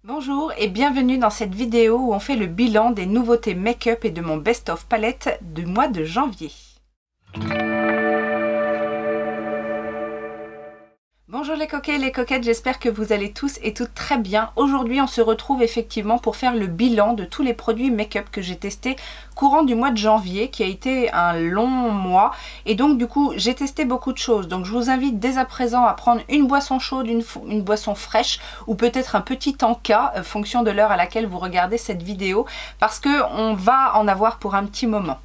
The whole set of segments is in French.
Bonjour et bienvenue dans cette vidéo où on fait le bilan des nouveautés make-up et de mon best-of palette du mois de janvier. Bonjour les coquets et les coquettes, j'espère que vous allez tous et toutes très bien. Aujourd'hui on se retrouve effectivement pour faire le bilan de tous les produits make-up que j'ai testés courant du mois de janvier, qui a été un long mois, et donc du coup j'ai testé beaucoup de choses. Donc je vous invite dès à présent à prendre une boisson chaude, une boisson fraîche ou peut-être un petit encas, fonction de l'heure à laquelle vous regardez cette vidéo, parce que on va en avoir pour un petit moment.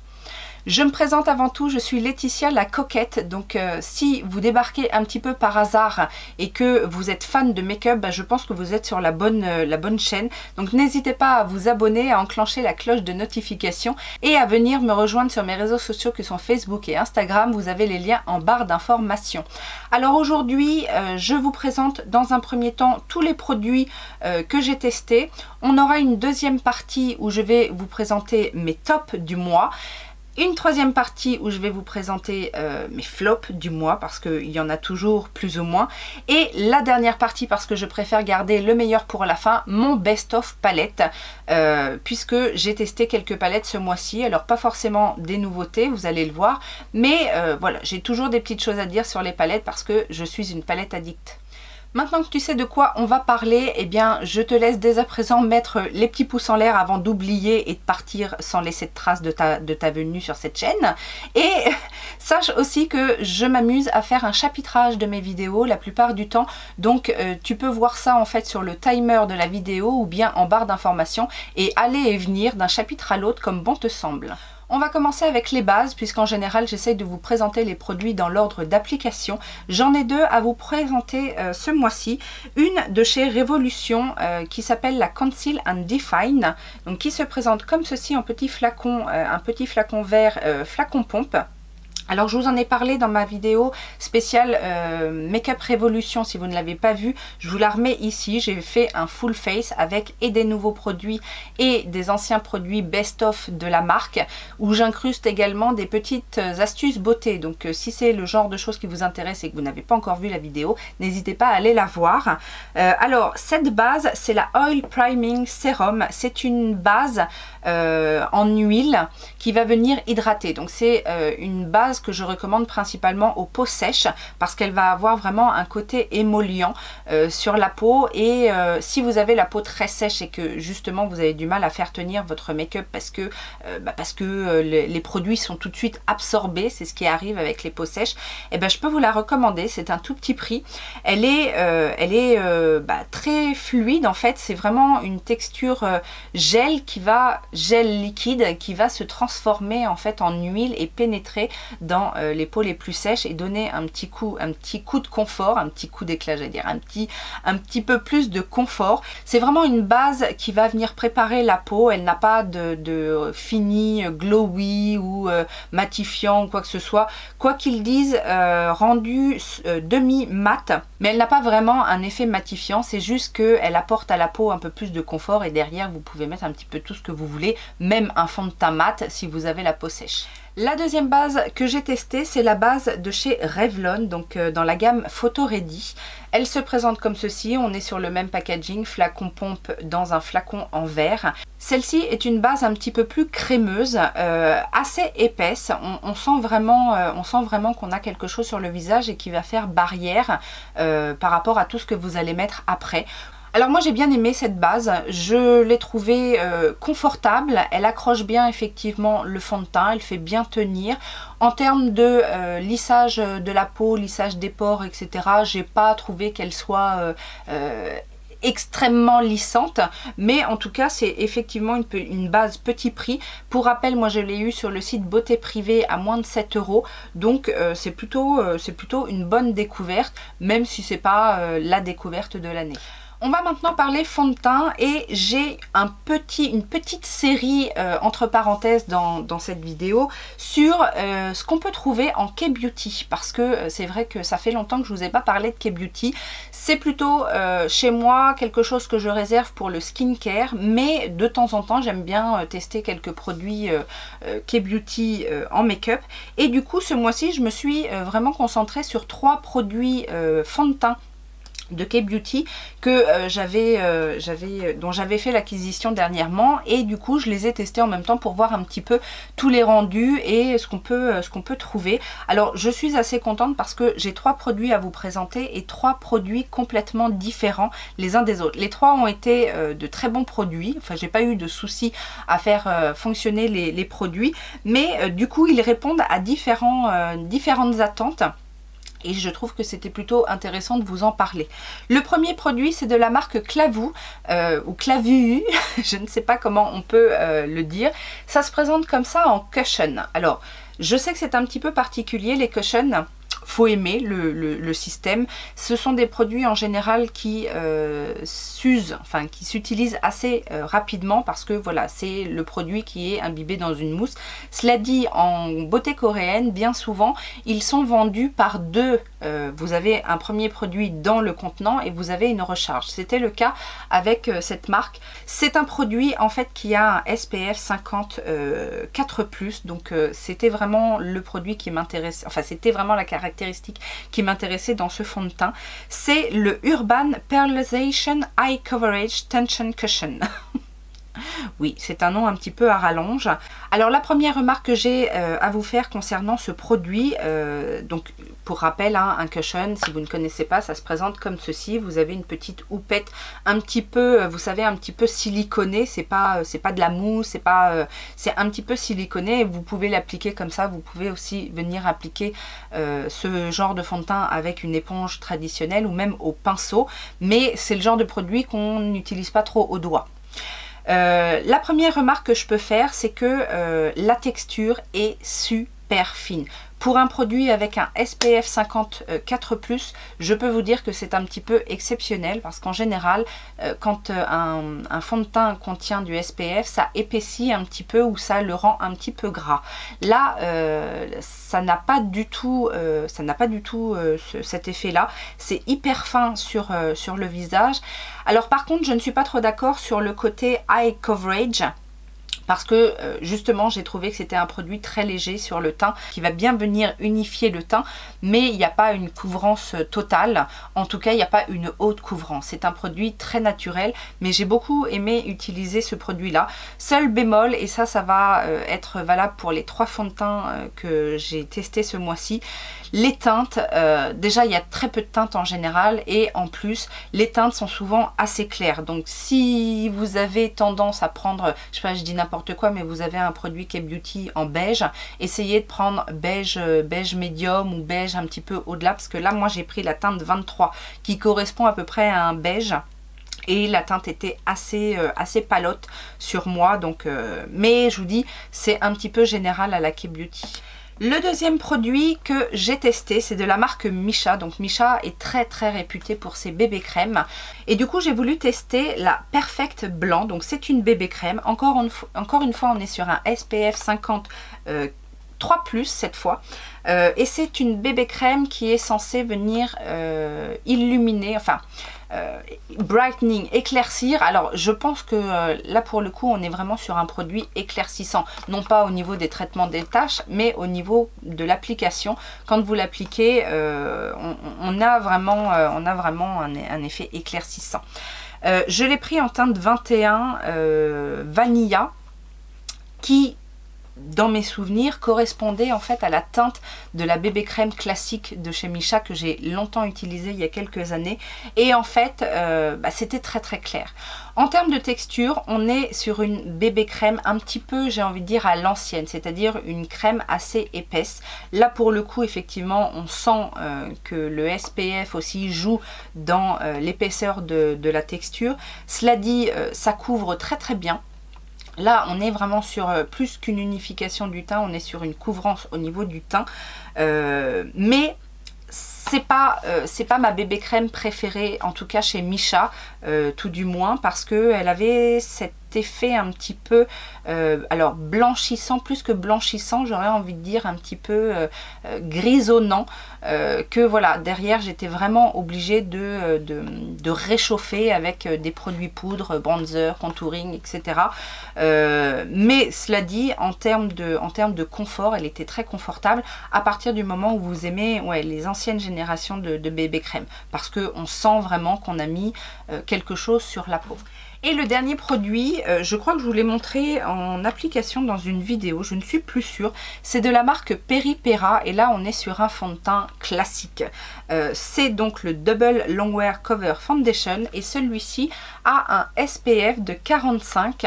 Je me présente avant tout, je suis Laetitia la coquette, donc si vous débarquez un petit peu par hasard et que vous êtes fan de make-up, je pense que vous êtes sur la bonne chaîne. Donc n'hésitez pas à vous abonner, à enclencher la cloche de notification et à venir me rejoindre sur mes réseaux sociaux qui sont Facebook et Instagram. Vous avez les liens en barre d'information. Alors aujourd'hui, je vous présente dans un premier temps tous les produits que j'ai testés. On aura une deuxième partie où je vais vous présenter mes tops du mois. Une troisième partie où je vais vous présenter mes flops du mois, parce qu'il y en a toujours plus ou moins. Et la dernière partie, parce que je préfère garder le meilleur pour la fin, mon best-of palette, puisque j'ai testé quelques palettes ce mois-ci. Alors pas forcément des nouveautés, vous allez le voir, mais voilà, j'ai toujours des petites choses à dire sur les palettes parce que je suis une palette addict. Maintenant que tu sais de quoi on va parler, eh bien je te laisse dès à présent mettre les petits pouces en l'air avant d'oublier et de partir sans laisser de traces de ta venue sur cette chaîne. Et sache aussi que je m'amuse à faire un chapitrage de mes vidéos la plupart du temps. Donc tu peux voir ça en fait sur le timer de la vidéo ou bien en barre d'information et aller et venir d'un chapitre à l'autre comme bon te semble. On va commencer avec les bases, puisqu'en général j'essaye de vous présenter les produits dans l'ordre d'application. J'en ai deux à vous présenter ce mois-ci. Une de chez Révolution qui s'appelle la Conceal and Define, donc qui se présente comme ceci en petit flacon, un petit flacon vert, flacon pompe. Alors je vous en ai parlé dans ma vidéo spéciale Make-up Révolution, si vous ne l'avez pas vue, je vous la remets ici. J'ai fait un full face avec et des nouveaux produits et des anciens produits best-of de la marque, où j'incruste également des petites astuces beauté. Donc si c'est le genre de choses qui vous intéresse et que vous n'avez pas encore vu la vidéo, n'hésitez pas à aller la voir. Alors cette base, c'est la Oil Priming Serum. C'est une base en huile qui va venir hydrater. Donc c'est une base que je recommande principalement aux peaux sèches parce qu'elle va avoir vraiment un côté émollient sur la peau, et si vous avez la peau très sèche et que justement vous avez du mal à faire tenir votre make-up parce que les produits sont tout de suite absorbés, c'est ce qui arrive avec les peaux sèches, et je peux vous la recommander. C'est un tout petit prix, elle est très fluide en fait. C'est vraiment une texture gel liquide qui va se transformer en fait en huile et pénétrer dans les peaux les plus sèches et donner un petit coup de confort, un petit coup d'éclat, j'allais dire, un petit peu plus de confort. C'est vraiment une base qui va venir préparer la peau. Elle n'a pas de fini glowy ou matifiant ou quoi que ce soit. Quoi qu'ils disent, rendu demi mat, mais elle n'a pas vraiment un effet matifiant. C'est juste qu'elle apporte à la peau un peu plus de confort, et derrière vous pouvez mettre un petit peu tout ce que vous voulez, même un fond de teint mat si vous avez la peau sèche. La deuxième base que j'ai testée, c'est la base de chez Revlon, donc dans la gamme Photo Ready. Elle se présente comme ceci, on est sur le même packaging, flacon pompe dans un flacon en verre. Celle-ci est une base un petit peu plus crémeuse, assez épaisse. On sent vraiment qu'on a quelque chose sur le visage et qui va faire barrière par rapport à tout ce que vous allez mettre après. Alors moi j'ai bien aimé cette base, je l'ai trouvée confortable, elle accroche bien effectivement le fond de teint, elle fait bien tenir. En termes de lissage de la peau, lissage des pores, etc., j'ai pas trouvé qu'elle soit extrêmement lissante, mais en tout cas c'est effectivement une base petit prix. Pour rappel, moi je l'ai eu sur le site Beauté Privée à moins de 7 €, donc c'est plutôt une bonne découverte, même si c'est pas la découverte de l'année. On va maintenant parler fond de teint, et j'ai une petite série entre parenthèses dans cette vidéo sur ce qu'on peut trouver en K-Beauty, parce que c'est vrai que ça fait longtemps que je vous ai pas parlé de K-Beauty. C'est plutôt chez moi quelque chose que je réserve pour le skincare, mais de temps en temps j'aime bien tester quelques produits K-Beauty en make-up, et du coup ce mois-ci je me suis vraiment concentrée sur 3 produits fond de teint de K-Beauty que dont j'avais fait l'acquisition dernièrement, et du coup je les ai testés en même temps pour voir un petit peu tous les rendus et ce qu'on peut trouver. Alors je suis assez contente parce que j'ai 3 produits à vous présenter et 3 produits complètement différents les uns des autres. Les 3 ont été de très bons produits, enfin j'ai pas eu de soucis à faire fonctionner les produits, mais du coup ils répondent à différentes attentes. Et je trouve que c'était plutôt intéressant de vous en parler. Le premier produit, c'est de la marque Clavou, ou Clavu, je ne sais pas comment on peut le dire. Ça se présente comme ça en cushion. Alors, je sais que c'est un petit peu particulier, les cushions. Faut aimer le système. Ce sont des produits en général qui s'usent, enfin qui s'utilisent assez rapidement, parce que voilà, c'est le produit qui est imbibé dans une mousse. Cela dit, en beauté coréenne, bien souvent, ils sont vendus par deux. Vous avez un premier produit dans le contenant et vous avez une recharge. C'était le cas avec cette marque. C'est un produit en fait qui a un SPF 50 4+, donc c'était vraiment le produit qui m'intéresse, enfin c'était vraiment la caractéristique qui m'intéressait dans ce fond de teint. C'est le Urban Pearlization Eye Coverage Tension Cushion. Oui, c'est un nom un petit peu à rallonge. Alors la première remarque que j'ai à vous faire concernant ce produit, donc pour rappel, hein, un cushion, si vous ne connaissez pas, ça se présente comme ceci. Vous avez une petite houppette un petit peu, vous savez, un petit peu siliconée. C'est pas de la mousse, c'est un petit peu siliconé. Et vous pouvez l'appliquer comme ça. Vous pouvez aussi venir appliquer ce genre de fond de teint avec une éponge traditionnelle ou même au pinceau. Mais c'est le genre de produit qu'on n'utilise pas trop au doigt. La première remarque que je peux faire, c'est que la texture est super fine. Pour un produit avec un SPF 50 4+, je peux vous dire que c'est un petit peu exceptionnel, parce qu'en général, quand un fond de teint contient du SPF, ça épaissit un petit peu ou ça le rend un petit peu gras. Là, ça n'a pas du tout, cet effet-là. C'est hyper fin sur le visage. Alors par contre, je ne suis pas trop d'accord sur le côté eye coverage, parce que justement j'ai trouvé que c'était un produit très léger sur le teint qui va bien venir unifier le teint, mais il n'y a pas une couvrance totale, en tout cas il n'y a pas une haute couvrance. C'est un produit très naturel, mais j'ai beaucoup aimé utiliser ce produit là. Seul bémol, et ça va être valable pour les 3 fonds de teint que j'ai testé ce mois-ci, les teintes, déjà il y a très peu de teintes en général, et en plus les teintes sont souvent assez claires. Donc si vous avez tendance à prendre, je sais pas, je dis n'importe quoi, mais vous avez un produit K-Beauty en beige, essayez de prendre beige médium ou beige un petit peu au-delà, parce que là moi j'ai pris la teinte 23 qui correspond à peu près à un beige. Et la teinte était assez palote sur moi, donc mais je vous dis, c'est un petit peu général à la K-Beauty. Le deuxième produit que j'ai testé, c'est de la marque Missha. Donc Missha est très réputée pour ses bébés crèmes. Et du coup, j'ai voulu tester la Perfect Blanc. Donc c'est une bébé crème. Encore une fois, on est sur un SPF 50 3+ cette fois. Et c'est une bébé crème qui est censée venir illuminer, enfin brightening, éclaircir. Alors je pense que là pour le coup on est vraiment sur un produit éclaircissant, non pas au niveau des traitements des taches, mais au niveau de l'application. Quand vous l'appliquez, on a vraiment un effet éclaircissant. Je l'ai pris en teinte 21 Vanilla, qui dans mes souvenirs correspondait en fait à la teinte de la bébé crème classique de chez Missha que j'ai longtemps utilisée il y a quelques années, et en fait c'était très clair. En termes de texture, on est sur une bébé crème un petit peu, j'ai envie de dire, à l'ancienne, c'est-à-dire une crème assez épaisse. Là pour le coup effectivement on sent que le SPF aussi joue dans l'épaisseur de la texture. Cela dit, ça couvre très bien. Là, on est vraiment sur plus qu'une unification du teint, on est sur une couvrance au niveau du teint. Mais c'est pas ma bébé crème préférée, en tout cas chez Missha, tout du moins, parce qu'elle avait cet effet un petit peu, alors blanchissant, plus que blanchissant, j'aurais envie de dire un petit peu grisonnant, que voilà, derrière j'étais vraiment obligée de réchauffer avec des produits poudre, bronzer, contouring, etc. Mais cela dit, en termes de confort, elle était très confortable à partir du moment où vous aimez les anciennes générations génération de bébé crème parce qu'on sent vraiment qu'on a mis quelque chose sur la peau. Et le dernier produit, je crois que je vous l'ai montré en application dans une vidéo, je ne suis plus sûre, c'est de la marque Peripera et là on est sur un fond de teint classique. C'est donc le Double Longwear Cover Foundation et celui-ci a un SPF de 45.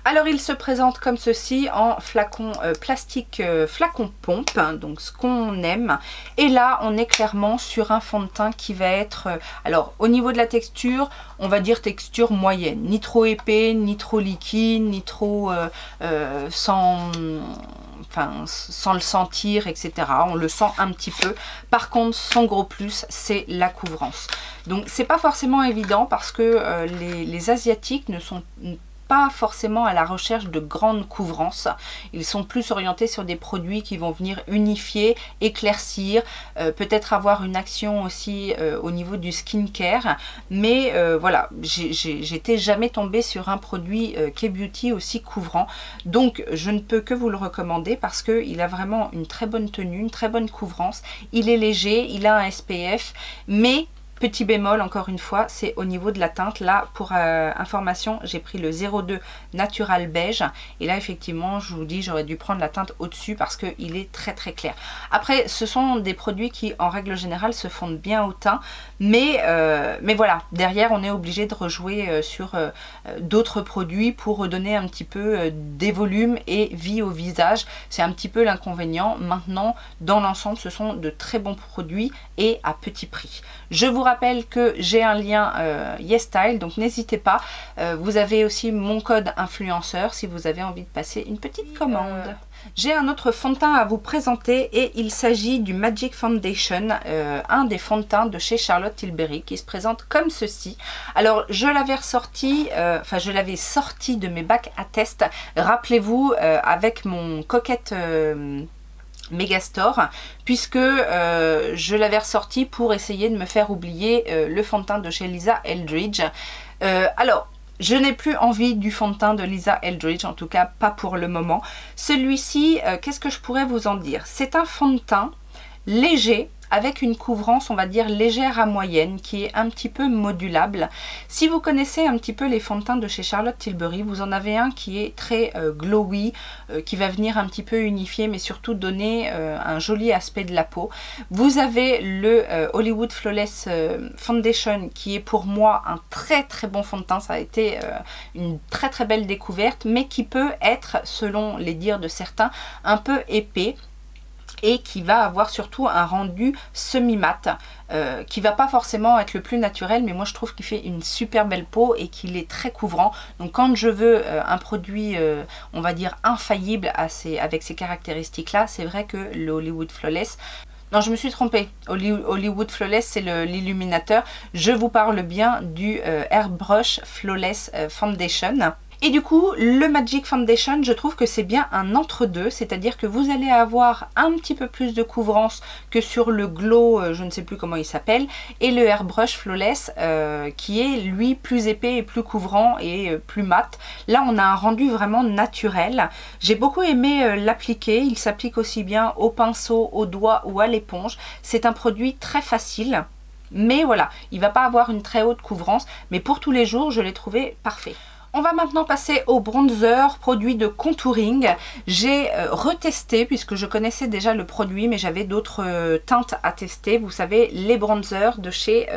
Alors il se présente comme ceci en flacon plastique, flacon pompe, donc ce qu'on aime. Et là on est clairement sur un fond de teint qui va être, alors au niveau de la texture, on va dire texture moyenne. Ni trop épais, ni trop liquide, ni trop sans le sentir, etc. On le sent un petit peu. Par contre, son gros plus, c'est la couvrance. Donc c'est pas forcément évident parce que les Asiatiques ne sont pas forcément à la recherche de grandes couvrances. Ils sont plus orientés sur des produits qui vont venir unifier, éclaircir, peut-être avoir une action aussi au niveau du skincare. Mais voilà, j'étais jamais tombée sur un produit K-Beauty aussi couvrant. Donc je ne peux que vous le recommander parce qu'il a vraiment une très bonne tenue, une très bonne couvrance. Il est léger, il a un SPF, mais petit bémol, encore une fois, c'est au niveau de la teinte. Là, pour information, j'ai pris le 02 Natural Beige. Et là, effectivement, je vous dis, j'aurais dû prendre la teinte au-dessus parce qu'il est très très clair. Après, ce sont des produits qui, en règle générale, se fondent bien au teint. Mais voilà, derrière, on est obligé de rejouer sur d'autres produits pour redonner un petit peu des volumes et vie au visage. C'est un petit peu l'inconvénient. Maintenant, dans l'ensemble, ce sont de très bons produits et à petit prix. Je vous rappelle que j'ai un lien YesStyle, donc n'hésitez pas. Vous avez aussi mon code influenceur si vous avez envie de passer une petite commande. J'ai un autre fond de teint à vous présenter et il s'agit du Magic Foundation, un des fonds de teint de chez Charlotte Tilbury qui se présente comme ceci. Alors je l'avais ressorti, je l'avais sorti de mes bacs à test, rappelez-vous, avec mon Coquette Megastore, puisque je l'avais ressorti pour essayer de me faire oublier le fond de teint de chez Lisa Eldridge. Alors je n'ai plus envie du fond de teint de Lisa Eldridge, en tout cas pas pour le moment. Celui-ci, qu'est-ce que je pourrais vous en dire? C'est un fond de teint léger, avec une couvrance, on va dire, légère à moyenne, qui est un petit peu modulable. Si vous connaissez un petit peu les fonds de teint de chez Charlotte Tilbury, vous en avez un qui est très glowy, qui va venir un petit peu unifier, mais surtout donner un joli aspect de la peau. Vous avez le Hollywood Flawless Foundation, qui est pour moi un très très bon fond de teint. Ça a été une très très belle découverte, mais qui peut être, selon les dires de certains, un peu épais. Et qui va avoir surtout un rendu semi-mat, qui va pas forcément être le plus naturel, mais moi je trouve qu'il fait une super belle peau et qu'il est très couvrant. Donc quand je veux un produit, on va dire infaillible avec ces caractéristiques là, c'est vrai que le Hollywood Flawless, non, je me suis trompée. Hollywood Flawless, c'est l'illuminateur. Je vous parle bien du Airbrush Flawless Foundation. Et du coup, le Magic Foundation, je trouve que c'est bien un entre-deux, c'est-à-dire que vous allez avoir un petit peu plus de couvrance que sur le Glow, je ne sais plus comment il s'appelle, et le Airbrush Flawless, qui est lui plus épais et plus couvrant et plus mat. Là, on a un rendu vraiment naturel. J'ai beaucoup aimé l'appliquer, il s'applique aussi bien au pinceau, au doigt ou à l'éponge. C'est un produit très facile. Mais voilà, il ne va pas avoir une très haute couvrance, mais pour tous les jours, je l'ai trouvé parfait. On va maintenant passer au bronzer, produit de contouring. J'ai retesté, puisque je connaissais déjà le produit, mais j'avais d'autres teintes à tester. Vous savez, les bronzers de chez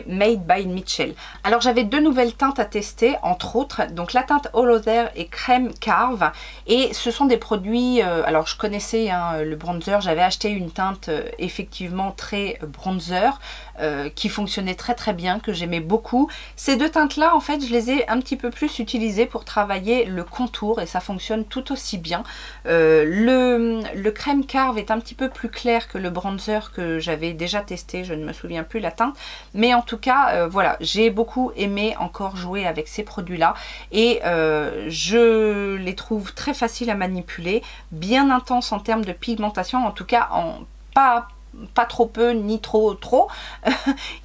Made by Mitchell. Alors j'avais deux nouvelles teintes à tester, entre autres, donc la teinte All Other et Crème Carve. Et ce sont des produits, alors je connaissais le bronzer, j'avais acheté une teinte effectivement très bronzer, qui fonctionnait très très bien, que j'aimais beaucoup. Ces deux teintes là, en fait, je les ai un petit peu plus utilisées pour travailler le contour et ça fonctionne tout aussi bien. Le Crème Carve est un petit peu plus clair que le bronzer que j'avais déjà testé, je ne me souviens plus la teinte. Mais en tout cas, voilà, j'ai beaucoup aimé encore jouer avec ces produits-là et je les trouve très faciles à manipuler, bien intenses en termes de pigmentation, en tout cas pas trop peu ni trop.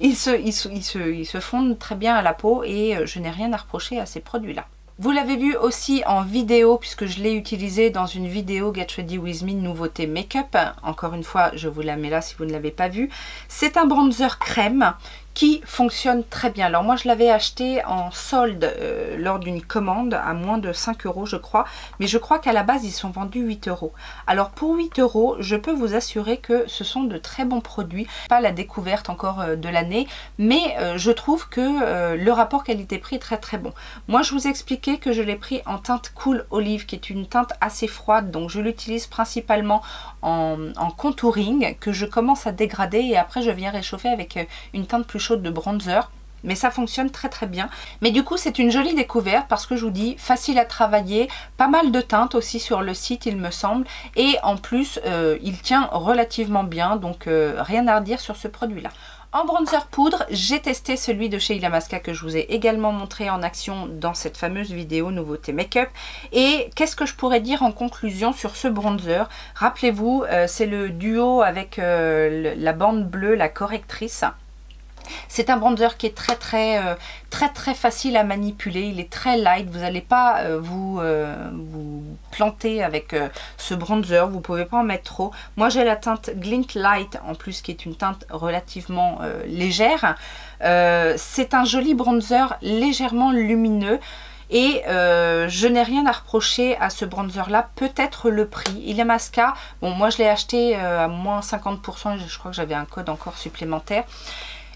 ils se fondent très bien à la peau et je n'ai rien à reprocher à ces produits-là. Vous l'avez vu aussi en vidéo puisque je l'ai utilisé dans une vidéo Get Ready With Me nouveauté make-up. Encore une fois, je vous la mets là si vous ne l'avez pas vu. C'est un bronzer crème qui fonctionne très bien. Alors moi je l'avais acheté en solde lors d'une commande à moins de 5 € je crois, mais je crois qu'à la base ils sont vendus 8 €. Alors pour 8 € je peux vous assurer que ce sont de très bons produits, pas la découverte encore de l'année, mais je trouve que le rapport qualité-prix est très très bon. Moi je vous expliquais que je l'ai pris en teinte Cool Olive qui est une teinte assez froide, donc je l'utilise principalement en contouring que je commence à dégrader et après je viens réchauffer avec une teinte plus chaude de bronzer. Mais ça fonctionne très très bien. Mais du coup c'est une jolie découverte parce que je vous dis facile à travailler, pas mal de teintes aussi sur le site il me semble, et en plus il tient relativement bien, donc rien à redire sur ce produit là. En bronzer poudre, j'ai testé celui de chez Illamasqua que je vous ai également montré en action dans cette fameuse vidéo nouveauté make-up. Et qu'est-ce que je pourrais dire en conclusion sur ce bronzer? Rappelez-vous, c'est le duo avec la bande bleue, la correctrice. C'est un bronzer qui est très facile à manipuler, il est très light, vous n'allez pas vous planter avec ce bronzer, vous pouvez pas en mettre trop. Moi j'ai la teinte Glint Light en plus qui est une teinte relativement légère. C'est un joli bronzer légèrement lumineux. Et je n'ai rien à reprocher à ce bronzer là, peut-être le prix. Illamasqua, bon moi je l'ai acheté à moins 50%, je crois que j'avais un code encore supplémentaire.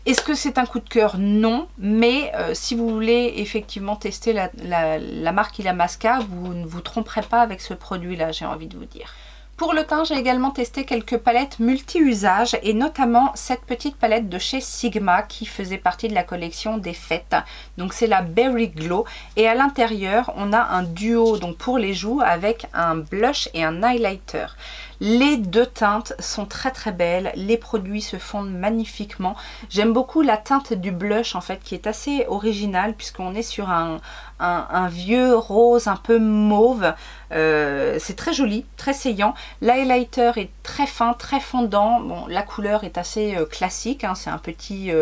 Est-ce que c'est un coup de cœur? Non, mais si vous voulez effectivement tester la marque Illamasqua, vous ne vous tromperez pas avec ce produit-là, j'ai envie de vous dire. Pour le teint, j'ai également testé quelques palettes multi-usages et notamment cette petite palette de chez Sigma qui faisait partie de la collection des fêtes. Donc c'est la Berry Glow et à l'intérieur, on a un duo donc pour les joues avec un blush et un highlighter. Les deux teintes sont très très belles, les produits se fondent magnifiquement. J'aime beaucoup la teinte du blush en fait qui est assez originale puisqu'on est sur un vieux rose un peu mauve. C'est très joli, très saillant. L'highlighter est très fin, très fondant. Bon, la couleur est assez classique, hein, c'est un petit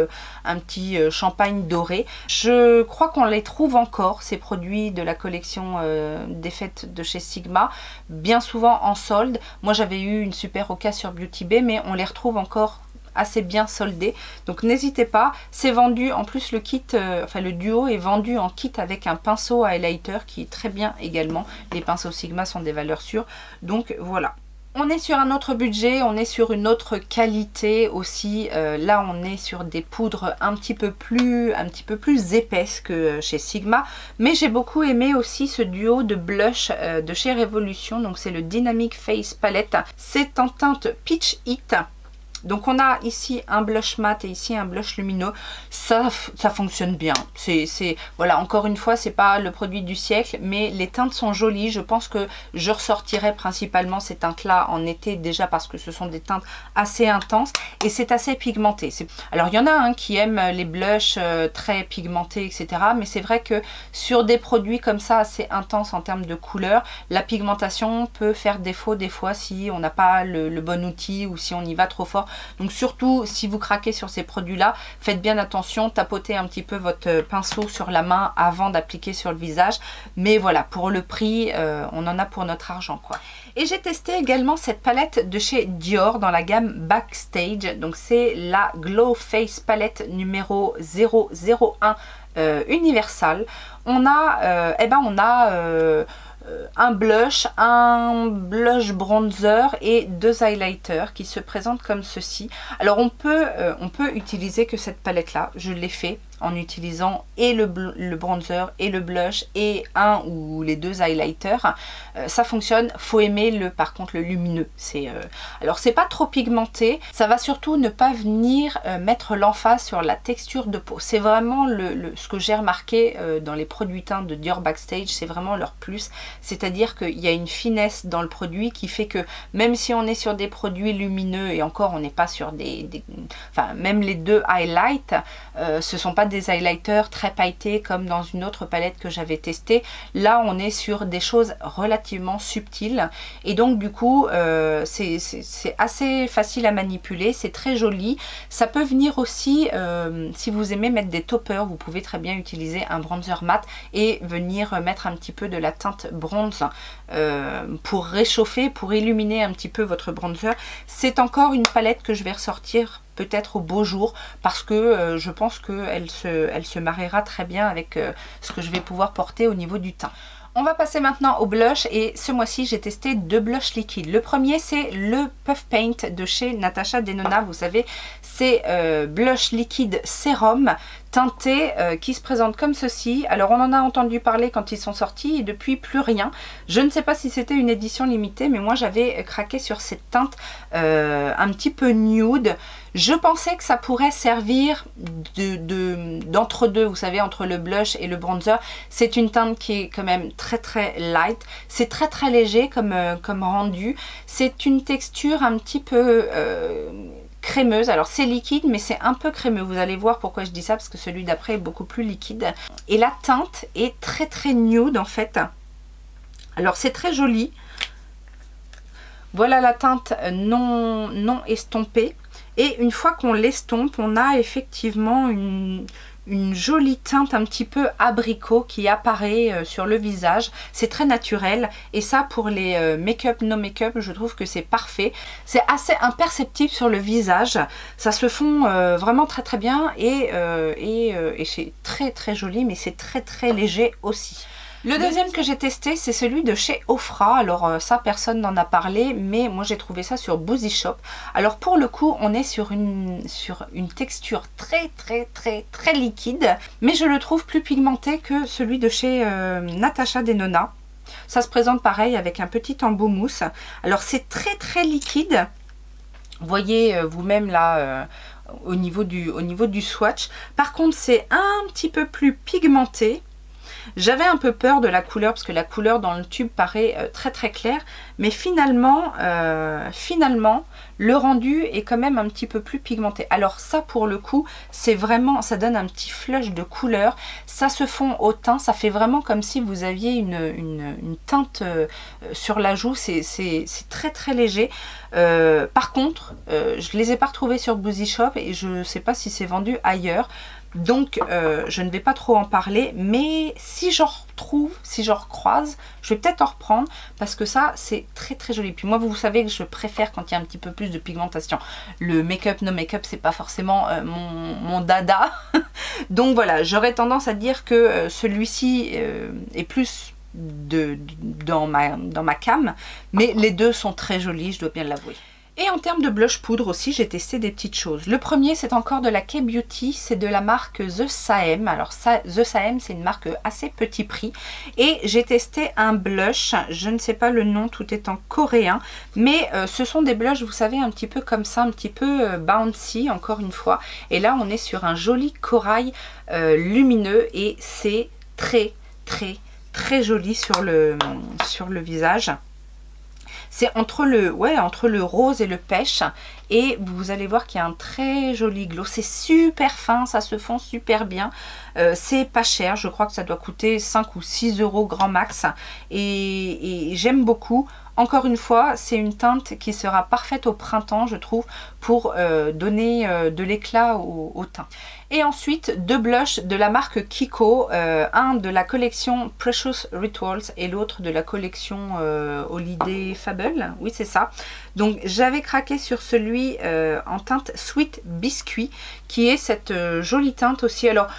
champagne doré. Je crois qu'on les trouve encore, ces produits de la collection des fêtes de chez Sigma, bien souvent en solde. Moi j'avais eu une super occasion sur Beauty Bay, mais on les retrouve encore assez bien soldés, donc n'hésitez pas. C'est vendu en plus, le kit, enfin le duo est vendu en kit avec un pinceau highlighter qui est très bien également. Les pinceaux Sigma sont des valeurs sûres, donc voilà. On est sur un autre budget, on est sur une autre qualité aussi. Là on est sur des poudres un petit peu plus épaisses que chez Sigma, mais j'ai beaucoup aimé aussi ce duo de blush de chez Revolution. Donc c'est le Dynamic Face Palette, c'est en teinte Peach Heat. Donc on a ici un blush mat et ici un blush lumineux. Ça fonctionne bien. Voilà, encore une fois, c'est pas le produit du siècle, mais les teintes sont jolies. Je pense que je ressortirai principalement ces teintes-là en été déjà parce que ce sont des teintes assez intenses et c'est assez pigmenté. Alors il y en a un qui aime les blushs très pigmentés, etc. Mais c'est vrai que sur des produits comme ça assez intenses en termes de couleur, la pigmentation peut faire défaut des fois si on n'a pas le bon outil ou si on y va trop fort. Donc surtout si vous craquez sur ces produits là, faites bien attention, tapotez un petit peu votre pinceau sur la main avant d'appliquer sur le visage. Mais voilà, pour le prix, on en a pour notre argent quoi. Et j'ai testé également cette palette de chez Dior dans la gamme Backstage. Donc c'est la Glow Face Palette numéro 001 Universal. On a, un blush bronzer et deux highlighters qui se présentent comme ceci. Alors on peut utiliser que cette palette là, je l'ai fait en utilisant et le bronzer et le blush et un ou les deux highlighters. Ça fonctionne, faut aimer par contre le lumineux. Alors c'est pas trop pigmenté, ça va surtout ne pas venir mettre l'emphase sur la texture de peau. C'est vraiment ce que j'ai remarqué dans les produits teints de Dior Backstage, c'est vraiment leur plus. C'est-à-dire qu'il y a une finesse dans le produit qui fait que même si on est sur des produits lumineux, et encore on n'est pas sur enfin même les deux highlights, ce sont pas des highlighters très pailletés comme dans une autre palette que j'avais testée. Là on est sur des choses relativement subtiles et donc du coup c'est assez facile à manipuler, c'est très joli. Ça peut venir aussi, si vous aimez mettre des toppers, vous pouvez très bien utiliser un bronzer mat et venir mettre un petit peu de la teinte bronze pour réchauffer, pour illuminer un petit peu votre bronzer. C'est encore une palette que je vais ressortir peut-être au beau jour parce que je pense qu'elle se mariera très bien avec ce que je vais pouvoir porter au niveau du teint. On va passer maintenant au blush et ce mois-ci j'ai testé 2 blushs liquides. Le premier c'est le Puff Paint de chez Natasha Denona. Vous savez, c'est blush liquide sérum teinté qui se présente comme ceci. Alors on en a entendu parler quand ils sont sortis et depuis plus rien. Je ne sais pas si c'était une édition limitée mais moi j'avais craqué sur cette teinte un petit peu nude. Je pensais que ça pourrait servir d'entre-deux, vous savez, entre le blush et le bronzer. C'est une teinte qui est quand même très light. C'est très léger comme rendu. C'est une texture un petit peu crémeuse. Alors c'est liquide mais c'est un peu crémeux. Vous allez voir pourquoi je dis ça parce que celui d'après est beaucoup plus liquide. Et la teinte est très nude en fait. Alors c'est très joli. Voilà la teinte non estompée. Et une fois qu'on l'estompe, on a effectivement une jolie teinte un petit peu abricot qui apparaît sur le visage. C'est très naturel et ça pour les make-up, no make-up, je trouve que c'est parfait. C'est assez imperceptible sur le visage. Ça se fond vraiment très bien et c'est très joli mais c'est très léger aussi. Le deuxième que j'ai testé, c'est celui de chez Ofra. Alors ça, personne n'en a parlé, mais moi j'ai trouvé ça sur Boozy Shop. Alors pour le coup, on est sur une texture très liquide, mais je le trouve plus pigmenté que celui de chez Natasha Denona. Ça se présente pareil avec un petit embout mousse. Alors c'est très liquide. Vous voyez vous-même là au niveau du swatch. Par contre, c'est un petit peu plus pigmenté. J'avais un peu peur de la couleur parce que la couleur dans le tube paraît très claire, mais finalement le rendu est quand même un petit peu plus pigmenté. Alors ça pour le coup c'est vraiment, ça donne un petit flush de couleur, ça se fond au teint, ça fait vraiment comme si vous aviez une teinte sur la joue, c'est très léger. Par contre je les ai pas retrouvés sur Boozy Shop et je sais pas si c'est vendu ailleurs. Donc je ne vais pas trop en parler, mais si j'en retrouve, si j'en recroise, je vais peut-être en reprendre parce que ça c'est très joli. Puis moi vous savez que je préfère quand il y a un petit peu plus de pigmentation. Le make-up, no make-up c'est pas forcément mon dada. Donc voilà, j'aurais tendance à dire que celui-ci est plus dans ma came, mais les deux sont très jolis, je dois bien l'avouer. Et en termes de blush poudre aussi, j'ai testé des petites choses. Le premier, c'est encore de la K-Beauty, c'est de la marque The Saem. Alors The Saem, c'est une marque assez petit prix. Et j'ai testé un blush, je ne sais pas le nom, tout est en coréen. Mais ce sont des blushs, vous savez, un petit peu comme ça, un petit peu bouncy, encore une fois. Et là, on est sur un joli corail lumineux et c'est très joli sur le visage. C'est entre le rose et le pêche et vous allez voir qu'il y a un très joli glow. C'est super fin, ça se fond super bien. C'est pas cher, je crois que ça doit coûter 5 ou 6 euros grand max et j'aime beaucoup. Encore une fois, c'est une teinte qui sera parfaite au printemps, je trouve, pour donner de l'éclat au teint. Et ensuite, deux blushs de la marque Kiko, un de la collection Precious Rituals et l'autre de la collection Holiday Fable. Oui, c'est ça. Donc, j'avais craqué sur celui en teinte Sweet Biscuit, qui est cette jolie teinte aussi. Alors,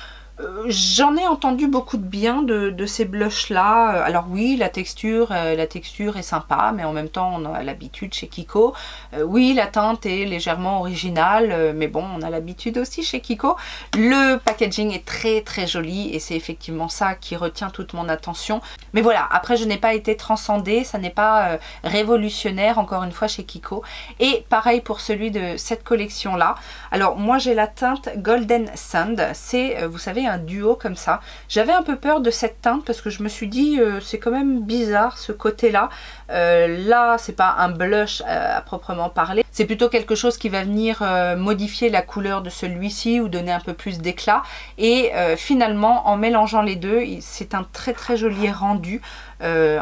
j'en ai entendu beaucoup de bien de ces blushs là. Alors oui, la texture est sympa, mais en même temps on a l'habitude chez Kiko. Oui, la teinte est légèrement originale, mais bon, on a l'habitude aussi chez Kiko. Le packaging est très joli et c'est effectivement ça qui retient toute mon attention. Mais voilà, après je n'ai pas été transcendée, ça n'est pas révolutionnaire encore une fois chez Kiko. Et pareil pour celui de cette collection là. Alors moi j'ai la teinte Golden Sand, c'est vous savez trouvé un duo comme ça. J'avais un peu peur de cette teinte parce que je me suis dit c'est quand même bizarre ce côté-là. Là, c'est pas un blush à proprement parler. C'est plutôt quelque chose qui va venir modifier la couleur de celui-ci ou donner un peu plus d'éclat. Et finalement, en mélangeant les deux, c'est un très très joli rendu.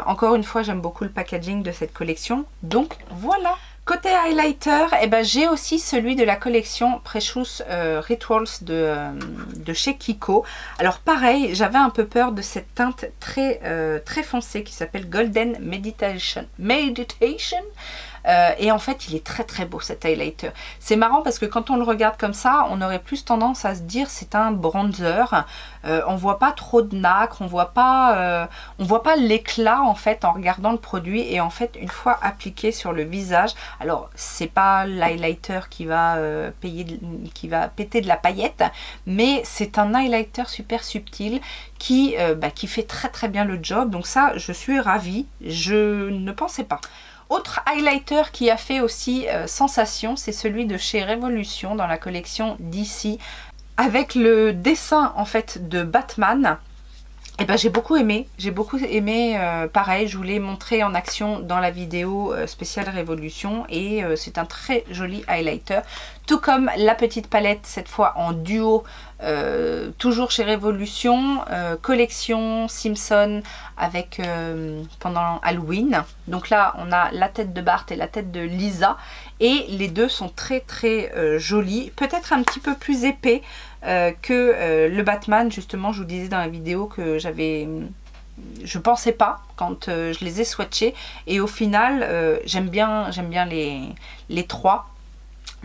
Encore une fois, j'aime beaucoup le packaging de cette collection. Donc voilà. Côté highlighter, eh ben, j'ai aussi celui de la collection Precious Rituals de chez Kiko. Alors pareil, j'avais un peu peur de cette teinte très foncée qui s'appelle Golden Meditation. Et en fait il est très très beau cet highlighter. C'est marrant parce que quand on le regarde comme ça, on aurait plus tendance à se dire c'est un bronzer. On voit pas trop de nacre, on voit pas l'éclat en fait en regardant le produit. Et en fait une fois appliqué sur le visage, alors c'est pas l'highlighter qui va péter de la paillette, mais c'est un highlighter super subtil qui fait très très bien le job. Donc ça, je suis ravie, je ne pensais pas. Autre highlighter qui a fait aussi sensation, c'est celui de chez Révolution dans la collection DC avec le dessin en fait de Batman. Et ben j'ai beaucoup aimé, pareil, je vous l'ai montré en action dans la vidéo spéciale Révolution et c'est un très joli highlighter. Tout comme la petite palette, cette fois en duo, toujours chez Révolution, collection Simpson avec pendant Halloween. Donc là on a la tête de Bart et la tête de Lisa et les deux sont très très jolis, peut-être un petit peu plus épais que le Batman. Justement, je vous disais dans la vidéo que je pensais pas quand je les ai swatchés et au final j'aime bien les trois.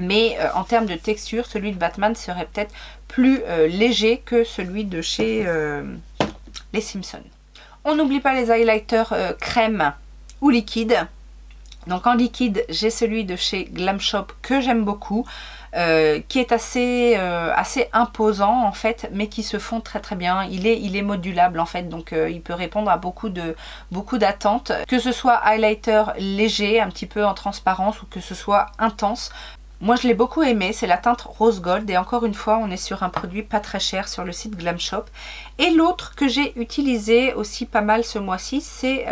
Mais en termes de texture, celui de Batman serait peut-être plus léger que celui de chez les Simpsons. On n'oublie pas les highlighters crème ou liquide. Donc en liquide, j'ai celui de chez Glam Shop que j'aime beaucoup. Qui est assez imposant en fait, mais qui se fond très très bien. Il est modulable en fait, donc il peut répondre à beaucoup d'attentes, que ce soit highlighter léger, un petit peu en transparence, ou que ce soit intense. Moi je l'ai beaucoup aimé, c'est la teinte rose gold et encore une fois on est sur un produit pas très cher sur le site Glam Shop. Et l'autre que j'ai utilisé aussi pas mal ce mois-ci, c'est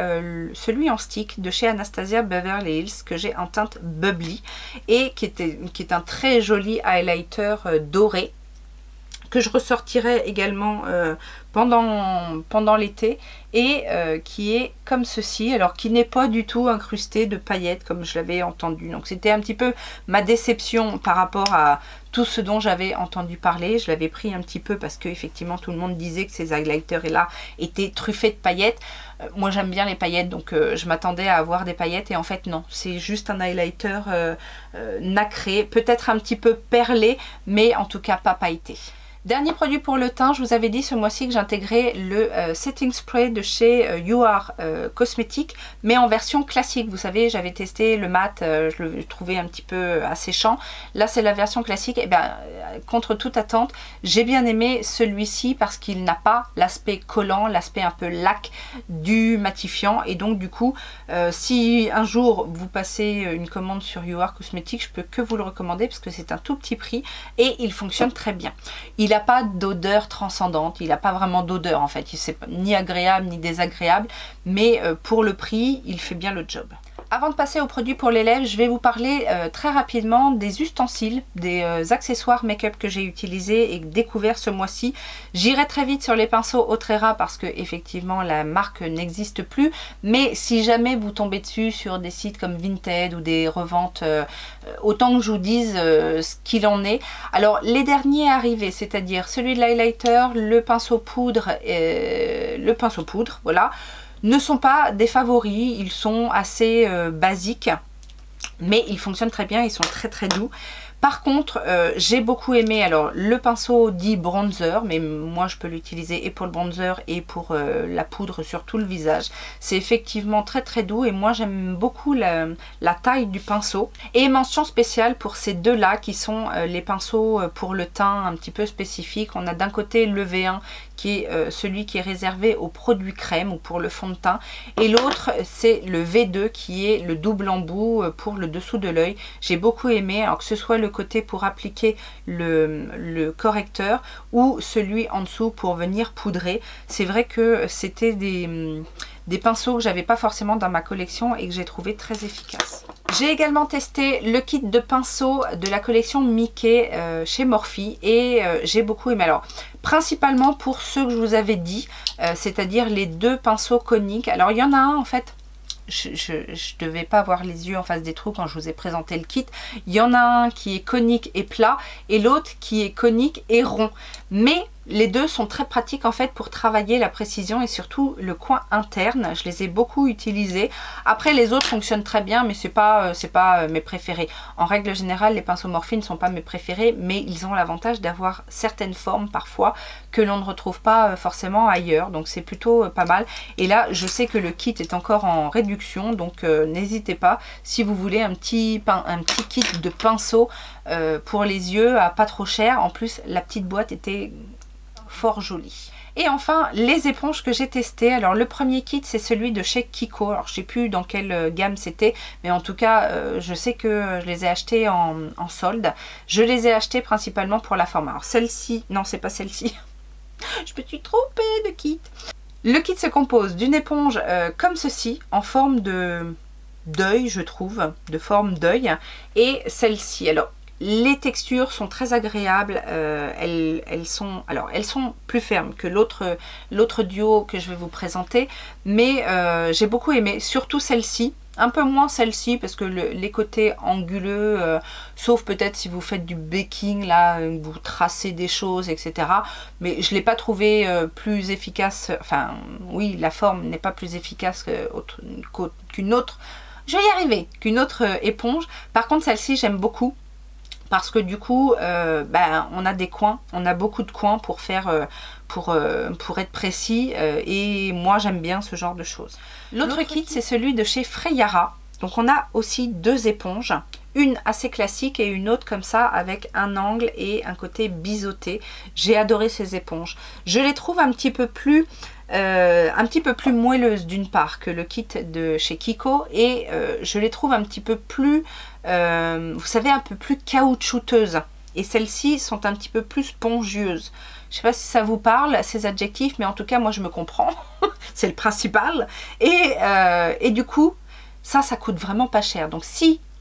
celui en stick de chez Anastasia Beverly Hills que j'ai en teinte bubbly et qui est un très joli highlighter doré que je ressortirai également pendant l'été et qui est comme ceci, alors qui n'est pas du tout incrusté de paillettes comme je l'avais entendu. Donc c'était un petit peu ma déception par rapport à tout ce dont j'avais entendu parler. Je l'avais pris un petit peu parce que effectivement tout le monde disait que ces highlighters là étaient truffés de paillettes. Moi j'aime bien les paillettes, donc je m'attendais à avoir des paillettes et en fait non, c'est juste un highlighter nacré, peut-être un petit peu perlé, mais en tout cas pas pailleté. Dernier produit pour le teint, je vous avais dit ce mois-ci que j'intégrais le setting spray de chez You Are Cosmetics, mais en version classique. Vous savez, j'avais testé le mat, je le trouvais un petit peu asséchant. Là, c'est la version classique. Et bien, contre toute attente, j'ai bien aimé celui-ci parce qu'il n'a pas l'aspect collant, l'aspect un peu lac du matifiant. Et donc, du coup, si un jour vous passez une commande sur You Are Cosmetics, je peux que vous le recommander parce que c'est un tout petit prix et il fonctionne très bien. Il n'a pas d'odeur transcendante, il n'a pas vraiment d'odeur en fait, c'est ni agréable ni désagréable, mais pour le prix, il fait bien le job. Avant de passer aux produits pour les lèvres, je vais vous parler très rapidement des ustensiles, des accessoires make-up que j'ai utilisés et découverts ce mois-ci. J'irai très vite sur les pinceaux Otrera parce que effectivement la marque n'existe plus, mais si jamais vous tombez dessus sur des sites comme Vinted ou des reventes, autant que je vous dise ce qu'il en est. Alors les derniers arrivés, c'est-à-dire celui de l'highlighter, le pinceau poudre, voilà, ne sont pas des favoris, ils sont assez basiques, mais ils fonctionnent très bien, ils sont très très doux. Par contre, j'ai beaucoup aimé alors le pinceau dit bronzer, mais moi je peux l'utiliser et pour le bronzer et pour la poudre sur tout le visage. C'est effectivement très très doux et moi j'aime beaucoup la taille du pinceau. Et mention spéciale pour ces deux-là qui sont les pinceaux pour le teint un petit peu spécifique. On a d'un côté le V1 qui est celui qui est réservé aux produits crème ou pour le fond de teint. Et l'autre, c'est le V2 qui est le double embout pour le dessous de l'œil. J'ai beaucoup aimé, alors que ce soit le côté pour appliquer le correcteur ou celui en dessous pour venir poudrer. C'est vrai que c'était des pinceaux que j'avais pas forcément dans ma collection et que j'ai trouvé très efficaces. J'ai également testé le kit de pinceaux de la collection Mickey chez Morphe et j'ai beaucoup aimé. Alors, principalement pour ceux que je vous avais dit, c'est-à-dire les deux pinceaux coniques. Alors, il y en a un en fait, je devais pas avoir les yeux en face des trous quand je vous ai présenté le kit. Il y en a un qui est conique et plat et l'autre qui est conique et rond. Mais les deux sont très pratiques en fait pour travailler la précision et surtout le coin interne. Je les ai beaucoup utilisés. Après les autres fonctionnent très bien mais c'est pas mes préférés. En règle générale les pinceaux Morphe ne sont pas mes préférés mais ils ont l'avantage d'avoir certaines formes parfois que l'on ne retrouve pas forcément ailleurs. Donc c'est plutôt pas mal. Et là je sais que le kit est encore en réduction donc n'hésitez pas si vous voulez un petit kit de pinceaux pour les yeux à pas trop cher. En plus la petite boîte était fort jolie. Et enfin les éponges que j'ai testées. Alors le premier kit c'est celui de chez Kiko. Alors je sais plus dans quelle gamme c'était mais en tout cas je sais que je les ai achetés en solde. Je les ai achetés principalement pour la forme. Alors celle-ci, non c'est pas celle-ci. Je me suis trompée de kit. Le kit se compose d'une éponge comme ceci en forme de d'œil, je trouve, de forme d'œil, et celle-ci. Alors les textures sont très agréables, elles sont plus fermes que l'autre duo que je vais vous présenter, mais j'ai beaucoup aimé, surtout celle-ci. Un peu moins celle-ci parce que les côtés anguleux, sauf peut-être si vous faites du baking, là, vous tracez des choses, etc. Mais je ne l'ai pas trouvé plus efficace, enfin oui, la forme n'est pas plus efficace qu'une autre, je vais y arriver, qu'une autre éponge. Par contre celle-ci j'aime beaucoup. Parce que du coup, on a des coins, on a beaucoup de coins pour faire, pour être précis. Et moi, j'aime bien ce genre de choses. L'autre kit, c'est celui de chez Freyara. Donc, on a aussi deux éponges. Une assez classique et une autre comme ça avec un angle et un côté biseauté. J'ai adoré ces éponges. Je les trouve un petit peu plus moelleuses d'une part que le kit de chez Kiko et je les trouve un petit peu plus, vous savez, un peu plus caoutchouteuses. Et celles-ci sont un petit peu plus spongieuses. Je ne sais pas si ça vous parle, ces adjectifs, mais en tout cas, moi, je me comprends. C'est le principal. Et du coup, ça coûte vraiment pas cher. Donc,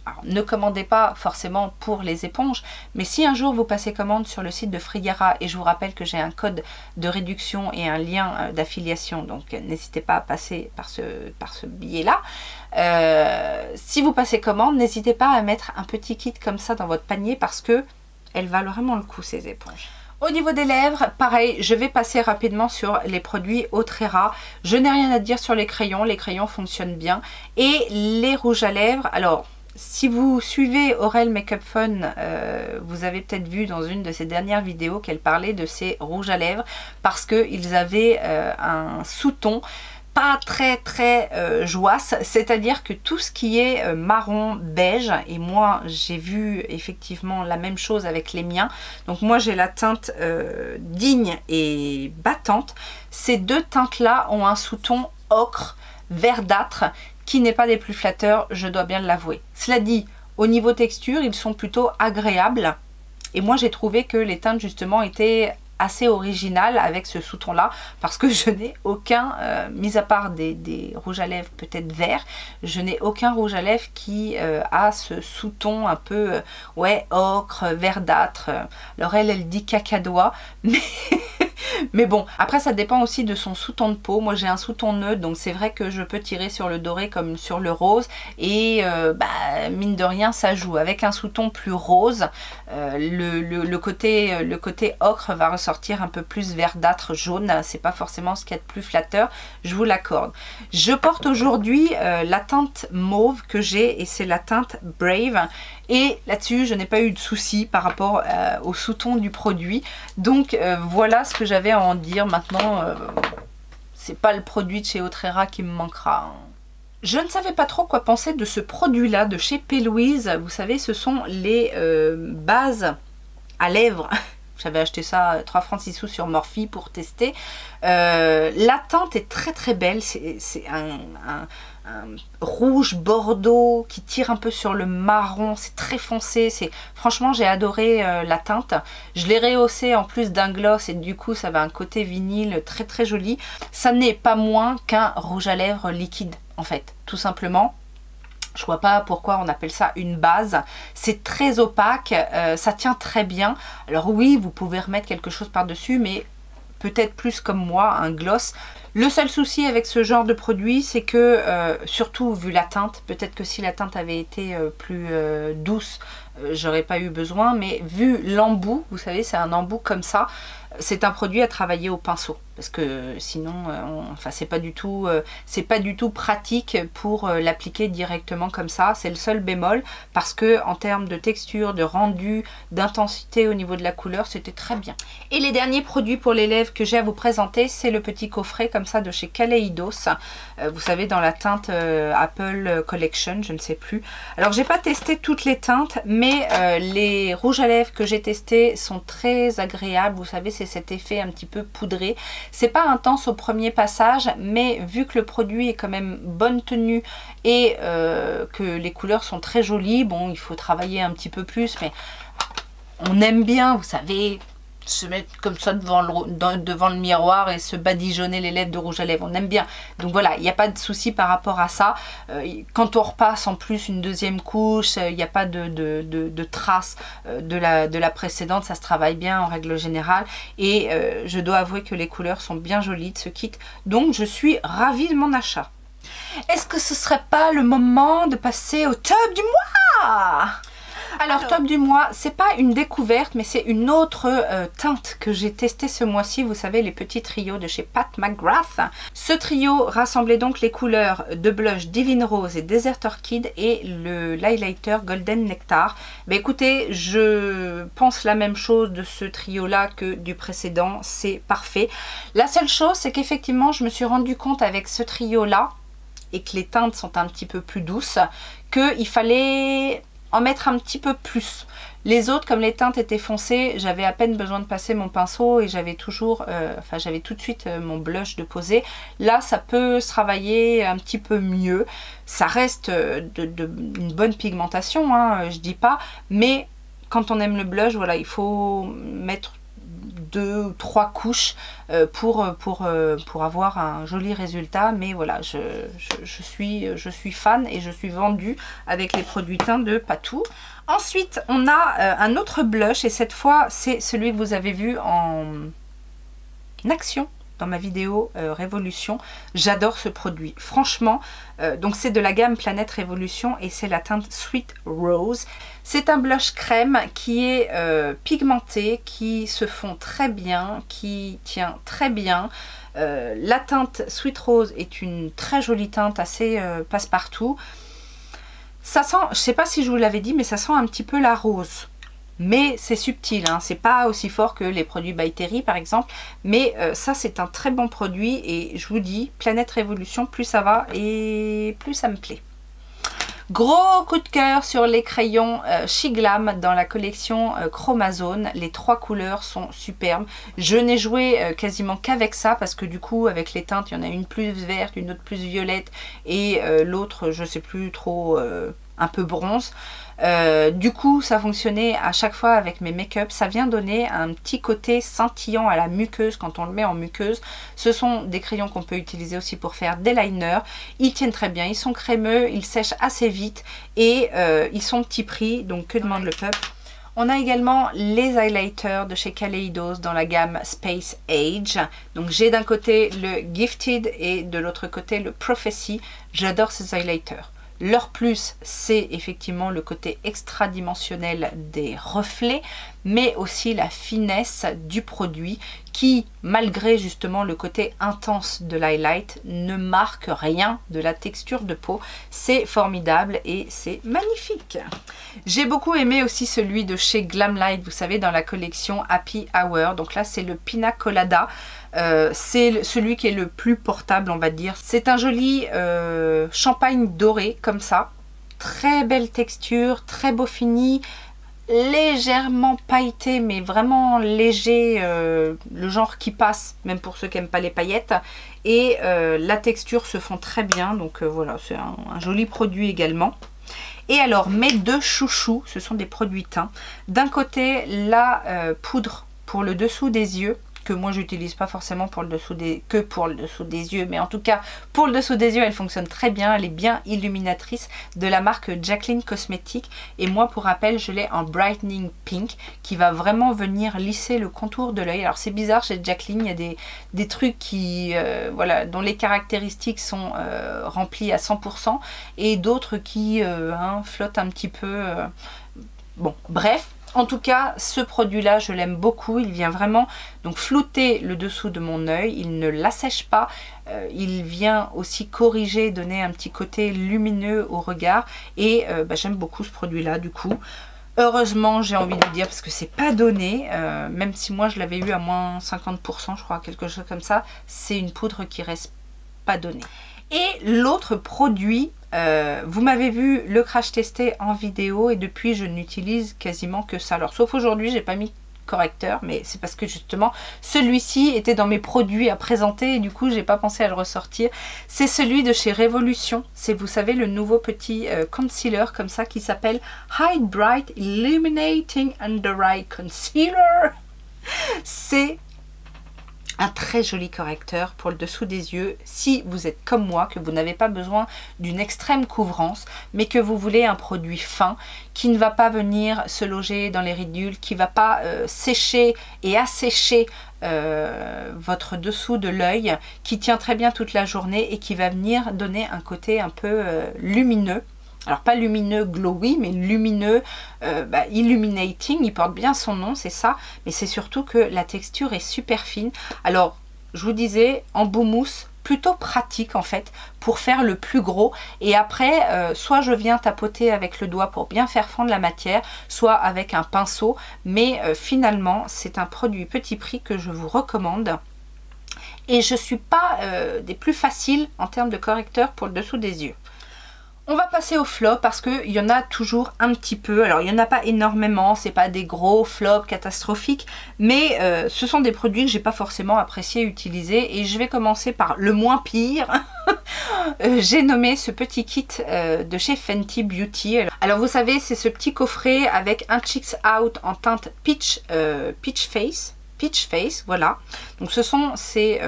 alors, ne commandez pas forcément pour les éponges, mais si un jour vous passez commande sur le site de Freyara, et je vous rappelle que j'ai un code de réduction et un lien d'affiliation, donc n'hésitez pas à passer par ce billet-là. Si vous passez commande, n'hésitez pas à mettre un petit kit comme ça dans votre panier parce que elles valent vraiment le coup ces éponges. Au niveau des lèvres, pareil, je vais passer rapidement sur les produits Autrera. Je n'ai rien à dire sur les crayons fonctionnent bien. Et les rouges à lèvres, alors... Si vous suivez Aurel Makeup Fun, vous avez peut-être vu dans une de ses dernières vidéos qu'elle parlait de ces rouges à lèvres parce qu'ils avaient un sous-ton pas très joasse, c'est-à-dire que tout ce qui est marron, beige, et moi j'ai vu effectivement la même chose avec les miens, donc moi j'ai la teinte digne et battante. Ces deux teintes-là ont un sous-ton ocre, verdâtre, qui n'est pas des plus flatteurs, je dois bien l'avouer. Cela dit, au niveau texture, ils sont plutôt agréables. Et moi, j'ai trouvé que les teintes, justement, étaient assez originales avec ce sous-ton là, parce que je n'ai aucun, mis à part des rouges à lèvres peut-être verts, je n'ai aucun rouge à lèvres qui a ce sous-ton un peu, ouais, ocre, verdâtre. Alors elle dit cacadois, mais... Mais bon, après ça dépend aussi de son sous-ton de peau. Moi j'ai un sous-ton neutre, donc c'est vrai que je peux tirer sur le doré comme sur le rose. Et mine de rien ça joue. Avec un sous-ton plus rose, le côté ocre va ressortir un peu plus verdâtre, jaune. C'est pas forcément ce qu'il y a de plus flatteur, je vous l'accorde. Je porte aujourd'hui la teinte mauve que j'ai et c'est la teinte Brave. Et là-dessus, je n'ai pas eu de soucis par rapport au sous-ton du produit. Donc voilà ce que j'avais à en dire. Maintenant, c'est pas le produit de chez Autrera qui me manquera. Je ne savais pas trop quoi penser de ce produit-là de chez P. Louise. Vous savez, ce sont les bases à lèvres J'avais acheté ça 3 francs 6 sous sur Morphe pour tester. La teinte est très très belle. C'est un rouge bordeaux qui tire un peu sur le marron. C'est très foncé. Franchement, j'ai adoré la teinte. Je l'ai rehaussé en plus d'un gloss et du coup, ça avait un côté vinyle très très joli. Ça n'est pas moins qu'un rouge à lèvres liquide en fait, tout simplement. Je vois pas pourquoi on appelle ça une base. C'est très opaque, ça tient très bien. Alors oui, vous pouvez remettre quelque chose par-dessus, mais peut-être plus comme moi, un gloss. Le seul souci avec ce genre de produit, c'est que, surtout vu la teinte, peut-être que si la teinte avait été plus douce, j'aurais pas eu besoin, mais vu l'embout, vous savez, c'est un embout comme ça, c'est un produit à travailler au pinceau. Parce que sinon, enfin, c'est pas du tout pratique pour l'appliquer directement comme ça. C'est le seul bémol parce que en termes de texture, de rendu, d'intensité au niveau de la couleur, c'était très bien. Et les derniers produits pour les lèvres que j'ai à vous présenter, c'est le petit coffret comme ça de chez Kaleidos. Vous savez, dans la teinte Apple Collection, je ne sais plus. Alors, j'ai pas testé toutes les teintes, mais les rouges à lèvres que j'ai testés sont très agréables. Vous savez, c'est cet effet un petit peu poudré. C'est pas intense au premier passage, mais vu que le produit est quand même bonne tenue et que les couleurs sont très jolies, bon, il faut travailler un petit peu plus, mais on aime bien, vous savez, se mettre comme ça devant le miroir et se badigeonner les lèvres de rouge à lèvres, on aime bien. Donc voilà, il n'y a pas de souci par rapport à ça. Quand on repasse en plus une deuxième couche, il n'y a pas de traces de la précédente, ça se travaille bien en règle générale. Et je dois avouer que les couleurs sont bien jolies de ce kit, donc je suis ravie de mon achat. Est-ce que ce serait pas le moment de passer au top du mois ? Alors, top du mois, c'est pas une découverte, mais c'est une autre teinte que j'ai testée ce mois-ci. Vous savez, les petits trios de chez Pat McGrath. Ce trio rassemblait donc les couleurs de blush Divine Rose et Desert Orchid et l'highlighter Golden Nectar. Mais écoutez, je pense la même chose de ce trio-là que du précédent. C'est parfait. La seule chose, c'est qu'effectivement, je me suis rendu compte avec ce trio-là, et que les teintes sont un petit peu plus douces, qu'il fallait en mettre un petit peu plus. Les autres, comme les teintes étaient foncées, j'avais à peine besoin de passer mon pinceau et j'avais toujours, enfin j'avais tout de suite mon blush de poser. Là, ça peut se travailler un petit peu mieux. Ça reste une bonne pigmentation, hein, je dis pas, mais quand on aime le blush, voilà, il faut mettre 2 ou 3 couches pour avoir un joli résultat. Mais voilà, je suis fan et je suis vendue avec les produits teints de Patou. Ensuite, on a un autre blush et cette fois, c'est celui que vous avez vu en action dans ma vidéo Révolution. J'adore ce produit, franchement. Donc c'est de la gamme Planète Révolution et c'est la teinte Sweet Rose. C'est un blush crème qui est pigmenté, qui se fond très bien, qui tient très bien. La teinte Sweet Rose est une très jolie teinte, assez passe-partout. Ça sent, je ne sais pas si je vous l'avais dit, mais ça sent un petit peu la rose. Mais c'est subtil, hein, c'est pas aussi fort que les produits By Terry par exemple, mais ça c'est un très bon produit et je vous dis, Planète Révolution, plus ça va et plus ça me plaît. Gros coup de cœur sur les crayons Shiglam dans la collection Chromazone. Les 3 couleurs sont superbes. Je n'ai joué quasiment qu'avec ça parce que du coup avec les teintes, il y en a une plus verte, une autre plus violette et l'autre je sais plus trop, un peu bronze. Du coup ça fonctionnait à chaque fois avec mes make-up. Ça vient donner un petit côté scintillant à la muqueuse quand on le met en muqueuse. Ce sont des crayons qu'on peut utiliser aussi pour faire des liners. Ils tiennent très bien, ils sont crémeux, ils sèchent assez vite et ils sont petit prix, donc que demande le peuple. On a également les highlighters de chez Kaleidos dans la gamme Space Age. Donc j'ai d'un côté le Gifted et de l'autre côté le Prophecy. J'adore ces highlighters. Leur plus, c'est effectivement le côté extradimensionnel des reflets, mais aussi la finesse du produit qui, malgré justement le côté intense de l'highlight, ne marque rien de la texture de peau. C'est formidable et c'est magnifique. J'ai beaucoup aimé aussi celui de chez Glamlight, vous savez, dans la collection Happy Hour. Donc là, c'est le Pina Colada. C'est celui qui est le plus portable, on va dire. C'est un joli champagne doré comme ça, très belle texture, très beau fini, légèrement pailleté, mais vraiment léger, le genre qui passe, même pour ceux qui n'aiment pas les paillettes. Et la texture se fond très bien, donc voilà, c'est un joli produit également. Et alors, mes deux chouchous, ce sont des produits teints. D'un côté, la poudre pour le dessous des yeux, que moi j'utilise pas forcément pour le dessous pour le dessous des yeux, mais en tout cas pour le dessous des yeux elle fonctionne très bien, elle est bien illuminatrice, de la marque Jaclyn Cosmetics. Et moi pour rappel je l'ai en Brightening Pink qui va vraiment venir lisser le contour de l'œil. Alors c'est bizarre, chez Jaclyn il y a des trucs qui voilà, dont les caractéristiques sont remplies à 100% et d'autres qui flottent un petit peu, bon bref. En tout cas, ce produit-là, je l'aime beaucoup. Il vient vraiment donc flouter le dessous de mon œil. Il ne l'assèche pas. Il vient aussi corriger, donner un petit côté lumineux au regard. Et j'aime beaucoup ce produit-là du coup. Heureusement, j'ai envie de dire, parce que c'est pas donné, même si moi je l'avais eu à moins 50%, je crois, quelque chose comme ça. C'est une poudre qui reste pas donnée. Et l'autre produit, vous m'avez vu le crash tester en vidéo et depuis je n'utilise quasiment que ça. Alors sauf aujourd'hui, j'ai pas mis correcteur, mais c'est parce que justement celui-ci était dans mes produits à présenter et du coup j'ai pas pensé à le ressortir. C'est celui de chez Révolution. C'est, vous savez, le nouveau petit concealer comme ça qui s'appelle Hide Bright Illuminating Under Eye Concealer. C'est un très joli correcteur pour le dessous des yeux si vous êtes comme moi, que vous n'avez pas besoin d'une extrême couvrance mais que vous voulez un produit fin qui ne va pas venir se loger dans les ridules, qui ne va pas sécher et assécher votre dessous de l'œil, qui tient très bien toute la journée et qui va venir donner un côté un peu lumineux. Alors pas lumineux glowy, mais lumineux illuminating, il porte bien son nom, c'est ça. Mais c'est surtout que la texture est super fine. Alors je vous disais, embout mousse, plutôt pratique en fait pour faire le plus gros. Et après, soit je viens tapoter avec le doigt pour bien faire fondre la matière, soit avec un pinceau. Mais finalement, c'est un produit petit prix que je vous recommande. Et je ne suis pas des plus faciles en termes de correcteur pour le dessous des yeux. On va passer aux flops parce qu'il y en a toujours un petit peu. Alors il n'y en a pas énormément, c'est pas des gros flops catastrophiques, mais ce sont des produits que j'ai pas forcément apprécié utiliser. Et je vais commencer par le moins pire. J'ai nommé ce petit kit de chez Fenty Beauty. Alors vous savez, c'est ce petit coffret avec un Cheeks Out en teinte Peach Face, voilà. Donc ce sont ces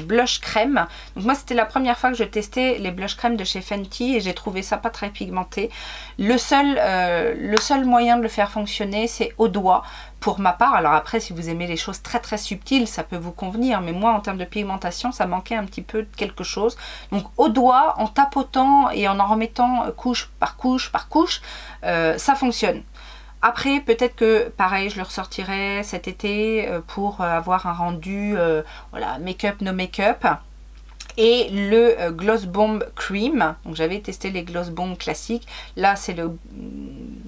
blush crème. Donc moi c'était la première fois que je testais les blush crème de chez Fenty et j'ai trouvé ça pas très pigmenté. Le seul moyen de le faire fonctionner, c'est au doigt pour ma part. Alors après, si vous aimez les choses très très subtiles, ça peut vous convenir, mais moi en termes de pigmentation, ça manquait un petit peu de quelque chose. Donc au doigt, en tapotant et en remettant couche par couche par couche, ça fonctionne. Après, peut-être que, pareil, je le ressortirai cet été pour avoir un rendu, voilà, make-up, no make-up. Et le Gloss Bomb Cream. Donc, j'avais testé les Gloss Bomb classiques. Là, c'est le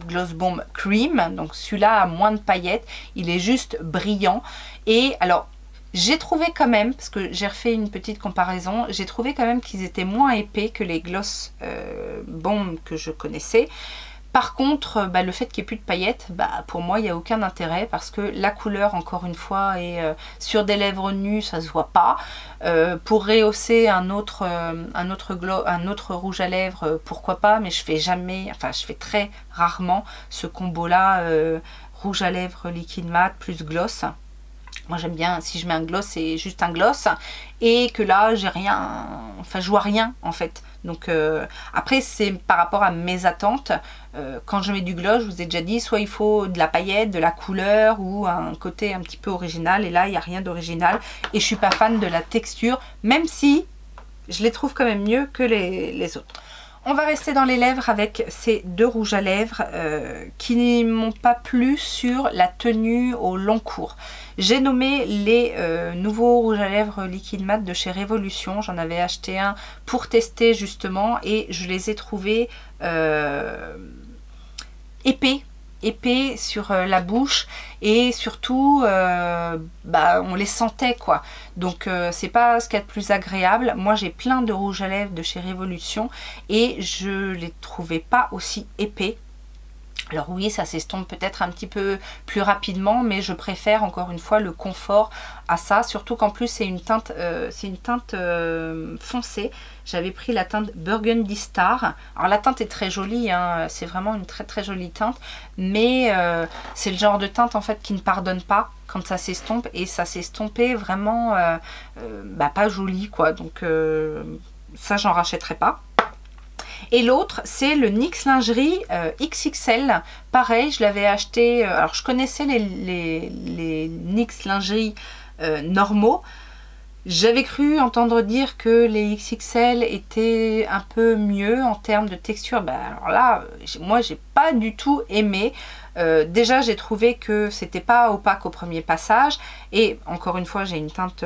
Gloss Bomb Cream. Donc, celui-là a moins de paillettes. Il est juste brillant. Et alors, j'ai trouvé quand même, parce que j'ai refait une petite comparaison, j'ai trouvé quand même qu'ils étaient moins épais que les Gloss Bomb que je connaissais. Par contre, le fait qu'il n'y ait plus de paillettes, pour moi, il n'y a aucun intérêt parce que la couleur, encore une fois, est sur des lèvres nues, ça se voit pas. Pour rehausser un autre rouge à lèvres, pourquoi pas, mais je fais jamais, enfin, je fais très rarement ce combo-là, rouge à lèvres liquide mat plus gloss. Moi j'aime bien, si je mets un gloss, c'est juste un gloss. Et que là, j'ai rien, enfin je vois rien en fait. Donc après c'est par rapport à mes attentes. Quand je mets du gloss, je vous ai déjà dit, soit il faut de la paillette, de la couleur ou un côté un petit peu original. Et là, il n'y a rien d'original. Et je suis pas fan de la texture, même si je les trouve quand même mieux que les autres. On va rester dans les lèvres avec ces deux rouges à lèvres qui ne m'ont pas plu sur la tenue au long cours. J'ai nommé les nouveaux rouges à lèvres liquide mat de chez Révolution. J'en avais acheté un pour tester justement et je les ai trouvés épais sur la bouche et surtout on les sentait quoi. Donc c'est pas ce qu'il y a de plus agréable. Moi j'ai plein de rouges à lèvres de chez Révolution et je les trouvais pas aussi épais. Alors oui, ça s'estompe peut-être un petit peu plus rapidement, mais je préfère encore une fois le confort à ça, surtout qu'en plus c'est une teinte, foncée. J'avais pris la teinte Burgundy Star. Alors la teinte est très jolie, hein, c'est vraiment une très très jolie teinte, mais c'est le genre de teinte en fait qui ne pardonne pas quand ça s'estompe, et ça s'estompait vraiment pas joli quoi, donc ça j'en rachèterai pas. Et l'autre, c'est le NYX Lingerie XXL. Pareil, je l'avais acheté... alors, je connaissais les NYX Lingerie normaux. J'avais cru entendre dire que les XXL étaient un peu mieux en termes de texture. Ben, alors là, moi, j'ai pas du tout aimé. Déjà, j'ai trouvé que c'était pas opaque au premier passage. Et encore une fois, j'ai une teinte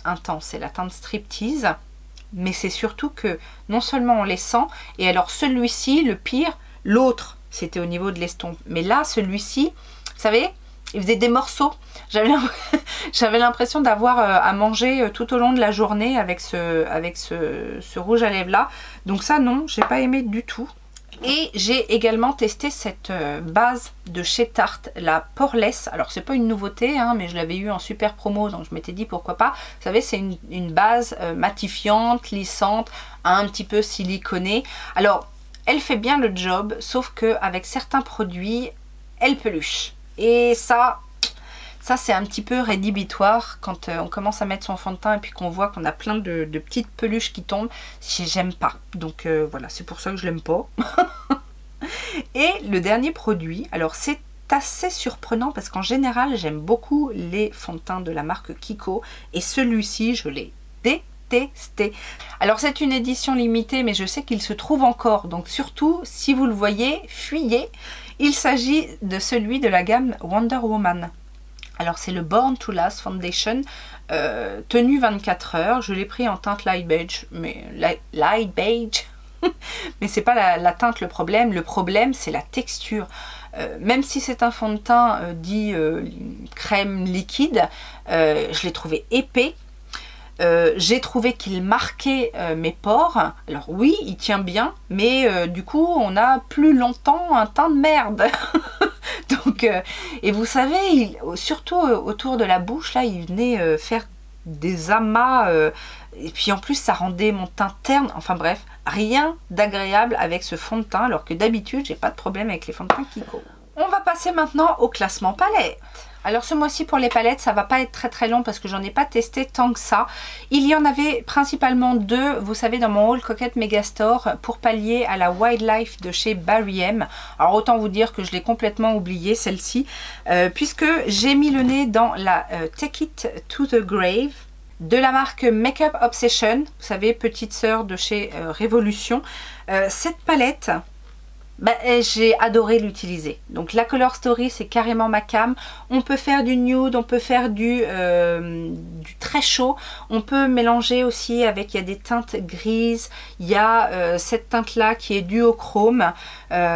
intense. C'est la teinte Striptease. Mais c'est surtout que non seulement on les sent, et alors celui-ci, le pire, l'autre, c'était au niveau de l'estompe. Mais là, celui-ci, vous savez, il faisait des morceaux. J'avais l'impression d'avoir à manger tout au long de la journée avec ce rouge à lèvres là. Donc ça, non, j'ai pas aimé du tout. Et j'ai également testé cette base de chez Tarte, la Poreless. Alors c'est pas une nouveauté, hein, mais je l'avais eu en super promo, donc je m'étais dit pourquoi pas. Vous savez, c'est une base matifiante, lissante, un petit peu siliconée. Alors elle fait bien le job, sauf qu'avec certains produits, elle peluche. Et ça c'est un petit peu rédhibitoire quand on commence à mettre son fond de teint et puis qu'on voit qu'on a plein de petites peluches qui tombent. J'aime pas. Donc voilà, c'est pour ça que je l'aime pas. Et le dernier produit, alors c'est assez surprenant parce qu'en général, j'aime beaucoup les fonds de teint de la marque Kiko. Et celui-ci, je l'ai détesté. Alors c'est une édition limitée, mais je sais qu'il se trouve encore. Donc surtout, si vous le voyez, fuyez. Il s'agit de celui de la gamme Wonder Woman. Alors c'est le Born to Last Foundation, tenue 24 heures. Je l'ai pris en teinte light beige, mais light beige. Mais c'est pas la teinte le problème. Le problème c'est la texture. Même si c'est un fond de teint dit crème liquide, je l'ai trouvé épais. J'ai trouvé qu'il marquait mes pores. Alors oui, il tient bien, mais du coup on a plus longtemps un teint de merde. Donc, et vous savez, surtout autour de la bouche, là, il venait faire des amas. Et puis en plus, ça rendait mon teint terne. Enfin bref, rien d'agréable avec ce fond de teint, alors que d'habitude, j'ai pas de problème avec les fonds de teint Kiko. On va passer maintenant au classement palette. Alors ce mois-ci pour les palettes, ça va pas être très très long parce que j'en ai pas testé tant que ça. Il y en avait principalement deux, vous savez, dans mon haul Coquette Megastore pour pallier à la Wildlife de chez Barry M. Alors autant vous dire que je l'ai complètement oublié celle-ci, puisque j'ai mis le nez dans la Take It to the Grave de la marque Makeup Obsession, vous savez, petite sœur de chez Révolution. Cette palette... j'ai adoré l'utiliser. Donc la Color Story, c'est carrément ma cam. On peut faire du nude, on peut faire du très chaud. On peut mélanger aussi avec, il y a des teintes grises. Il y a cette teinte là qui est due au chrome.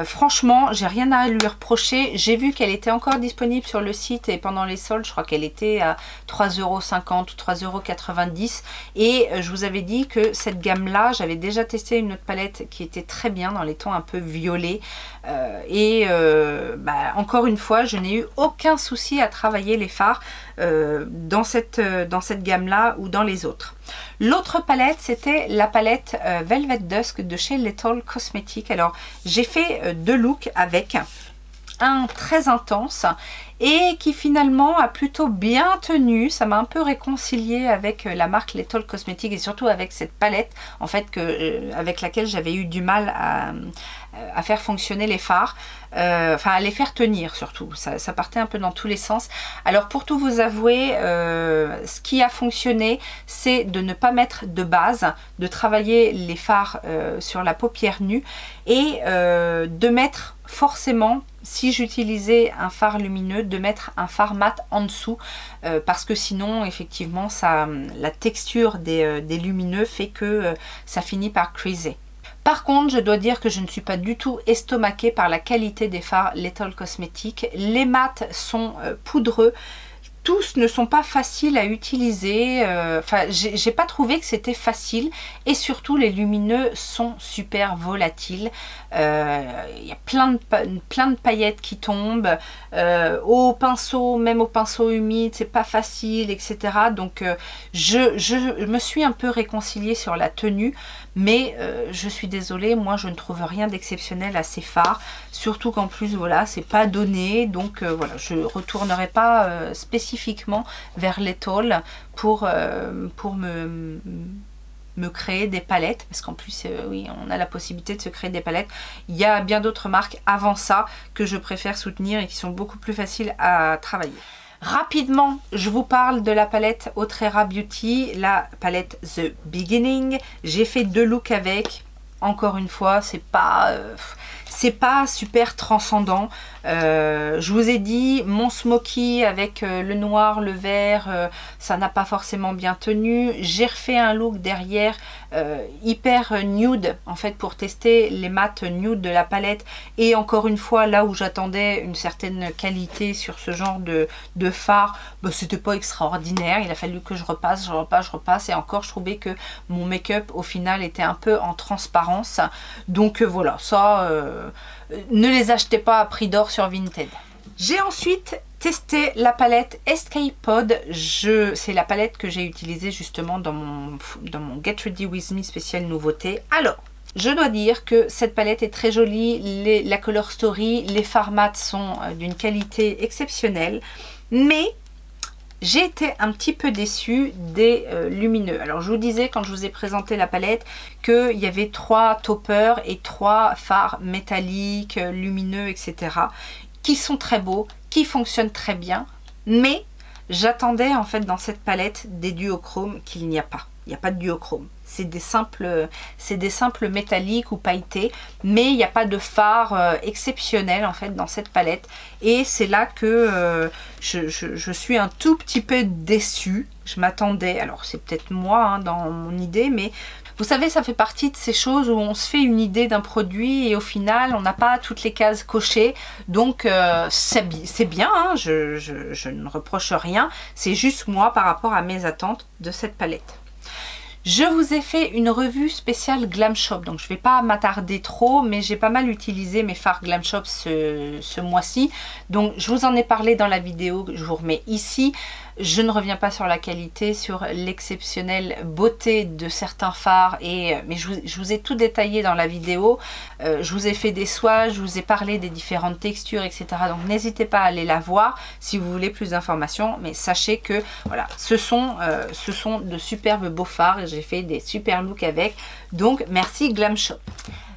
Franchement, j'ai rien à lui reprocher. J'ai vu qu'elle était encore disponible sur le site et pendant les soldes, je crois qu'elle était à 3,50 € ou 3,90 €. Et je vous avais dit que cette gamme là, j'avais déjà testé une autre palette qui était très bien dans les tons un peu violets. Encore une fois, je n'ai eu aucun souci à travailler les fards dans cette gamme là ou dans les autres. L'autre palette, c'était la palette Velvet Dusk de chez Little Cosmetics. Alors j'ai fait deux looks avec un très intense et qui finalement a plutôt bien tenu. Ça m'a un peu réconcilié avec la marque Little Cosmetics et surtout avec cette palette en fait avec laquelle j'avais eu du mal à faire fonctionner les fards, enfin à les faire tenir surtout, ça partait un peu dans tous les sens. Alors pour tout vous avouer, ce qui a fonctionné, c'est de ne pas mettre de base, de travailler les fards sur la paupière nue et de mettre forcément, si j'utilisais un fard lumineux, de mettre un fard mat en dessous parce que sinon effectivement la texture des lumineux fait que ça finit par creaser. Par contre, je dois dire que je ne suis pas du tout estomaquée par la qualité des fards Little Cosmetics. Les mats sont poudreux, tous ne sont pas faciles à utiliser, enfin j'ai pas trouvé que c'était facile, et surtout les lumineux sont super volatiles. Il y a plein de paillettes qui tombent, au pinceau, même au pinceau humide, c'est pas facile, etc. Donc je me suis un peu réconciliée sur la tenue, mais je suis désolée, moi je ne trouve rien d'exceptionnel à ces fards, surtout qu'en plus voilà, c'est pas donné, donc voilà, je retournerai pas spécifiquement vers l'étole pour me créer des palettes, parce qu'en plus oui, on a la possibilité de se créer des palettes. Il y a bien d'autres marques avant ça que je préfère soutenir et qui sont beaucoup plus faciles à travailler. Rapidement, je vous parle de la palette Autrera Beauty, la palette The Beginning. J'ai fait 2 looks avec. Encore une fois, c'est pas super transcendant. Je vous ai dit, mon smoky avec le noir, le vert, ça n'a pas forcément bien tenu. J'ai refait un look derrière hyper nude, en fait, pour tester les mats nude de la palette. Et encore une fois, là où j'attendais une certaine qualité sur ce genre de fard, bah, c'était pas extraordinaire. Il a fallu que je repasse. Et encore, je trouvais que mon make-up, au final, était un peu en transparence. Donc voilà, ça... ne les achetez pas à prix d'or sur Vinted. J'ai ensuite testé la palette Escape Pod. C'est la palette que j'ai utilisée justement dans mon Get Ready With Me spécial nouveauté. Alors, je dois dire que cette palette est très jolie. La Color Story, les formats sont d'une qualité exceptionnelle. Mais j'ai été un petit peu déçue des lumineux. Alors je vous disais quand je vous ai présenté la palette qu'il y avait 3 toppers et 3 fards métalliques, lumineux, etc. qui sont très beaux, qui fonctionnent très bien. Mais j'attendais en fait dans cette palette des duochromes qu'il n'y a pas. Il n'y a pas de duochrome. C'est des simples métalliques ou pailletés, mais il n'y a pas de fard exceptionnel en fait dans cette palette. Et c'est là que je suis un tout petit peu déçue. Je m'attendais, alors c'est peut-être moi hein, dans mon idée, mais vous savez, ça fait partie de ces choses où on se fait une idée d'un produit et au final, on n'a pas toutes les cases cochées. Donc, c'est bien, hein, je ne reproche rien. C'est juste moi par rapport à mes attentes de cette palette. Je vous ai fait une revue spéciale Glam Shop, donc je ne vais pas m'attarder trop, mais j'ai pas mal utilisé mes fards Glam Shop ce mois-ci. Donc je vous en ai parlé dans la vidéo que je vous remets ici. Je ne reviens pas sur la qualité, sur l'exceptionnelle beauté de certains fards, mais je vous ai tout détaillé dans la vidéo. Je vous ai fait des swatchs, je vous ai parlé des différentes textures, etc. Donc n'hésitez pas à aller la voir si vous voulez plus d'informations. Mais sachez que voilà, ce sont de superbes beaux fards et j'ai fait des super looks avec. Donc merci Glam Shop.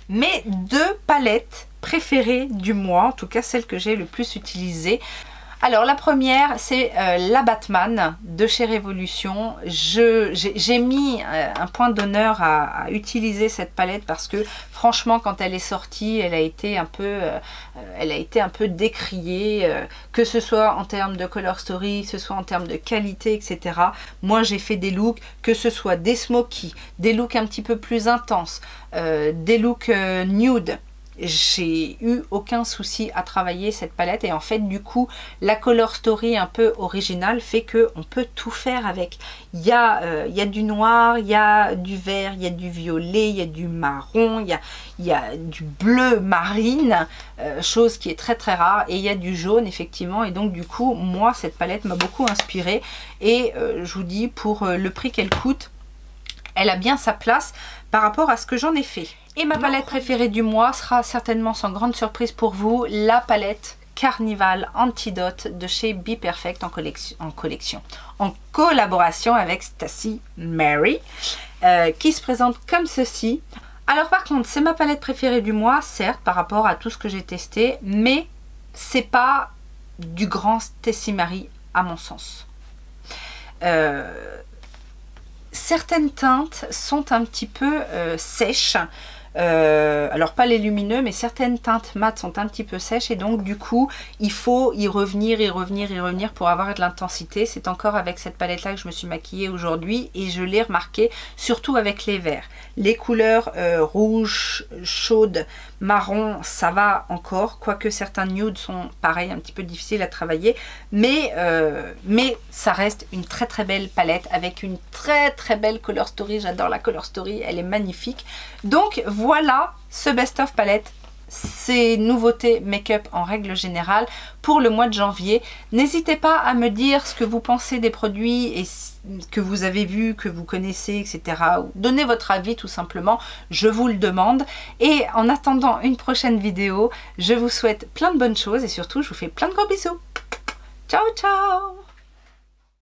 Mes 2 palettes préférées du mois, en tout cas celles que j'ai le plus utilisées. Alors la première c'est la Batman de chez Révolution. J'ai mis un point d'honneur à utiliser cette palette parce que franchement quand elle est sortie elle a été un peu décriée, que ce soit en termes de color story, que ce soit en termes de qualité, etc. Moi j'ai fait des looks, que ce soit des smoky, des looks un petit peu plus intenses, des looks nude. J'ai eu aucun souci à travailler cette palette et en fait du coup la color story un peu originale fait que on peut tout faire avec. Il y a du noir, il y a du vert, il y a du violet, il y a du marron, il y a du bleu marine, chose qui est très très rare, et il y a du jaune effectivement. Et donc du coup moi cette palette m'a beaucoup inspirée et je vous dis pour le prix qu'elle coûte, elle a bien sa place par rapport à ce que j'en ai fait. Et ma palette préférée du mois sera certainement sans grande surprise pour vous, la palette Carnival Antidote de chez Be Perfect en collaboration avec Stacy Mary, qui se présente comme ceci. Alors par contre, c'est ma palette préférée du mois, certes, par rapport à tout ce que j'ai testé, mais c'est pas du grand Stacy Mary à mon sens. Certaines teintes sont un petit peu sèches. Alors pas les lumineux, mais certaines teintes mates sont un petit peu sèches et donc du coup il faut y revenir pour avoir de l'intensité. C'est encore avec cette palette là que je me suis maquillée aujourd'hui et je l'ai remarqué surtout avec les verts. Les couleurs rouge, chaude, marron, ça va encore, quoique certains nudes sont pareil, un petit peu difficiles à travailler, mais ça reste une très très belle palette avec une très très belle color story. J'adore la color story, elle est magnifique. Donc voilà ce best of palette, ces nouveautés make-up en règle générale pour le mois de janvier. N'hésitez pas à me dire ce que vous pensez des produits et que vous avez vu, que vous connaissez, etc. Donnez votre avis tout simplement, je vous le demande. Et en attendant une prochaine vidéo, je vous souhaite plein de bonnes choses et surtout je vous fais plein de gros bisous. Ciao ciao!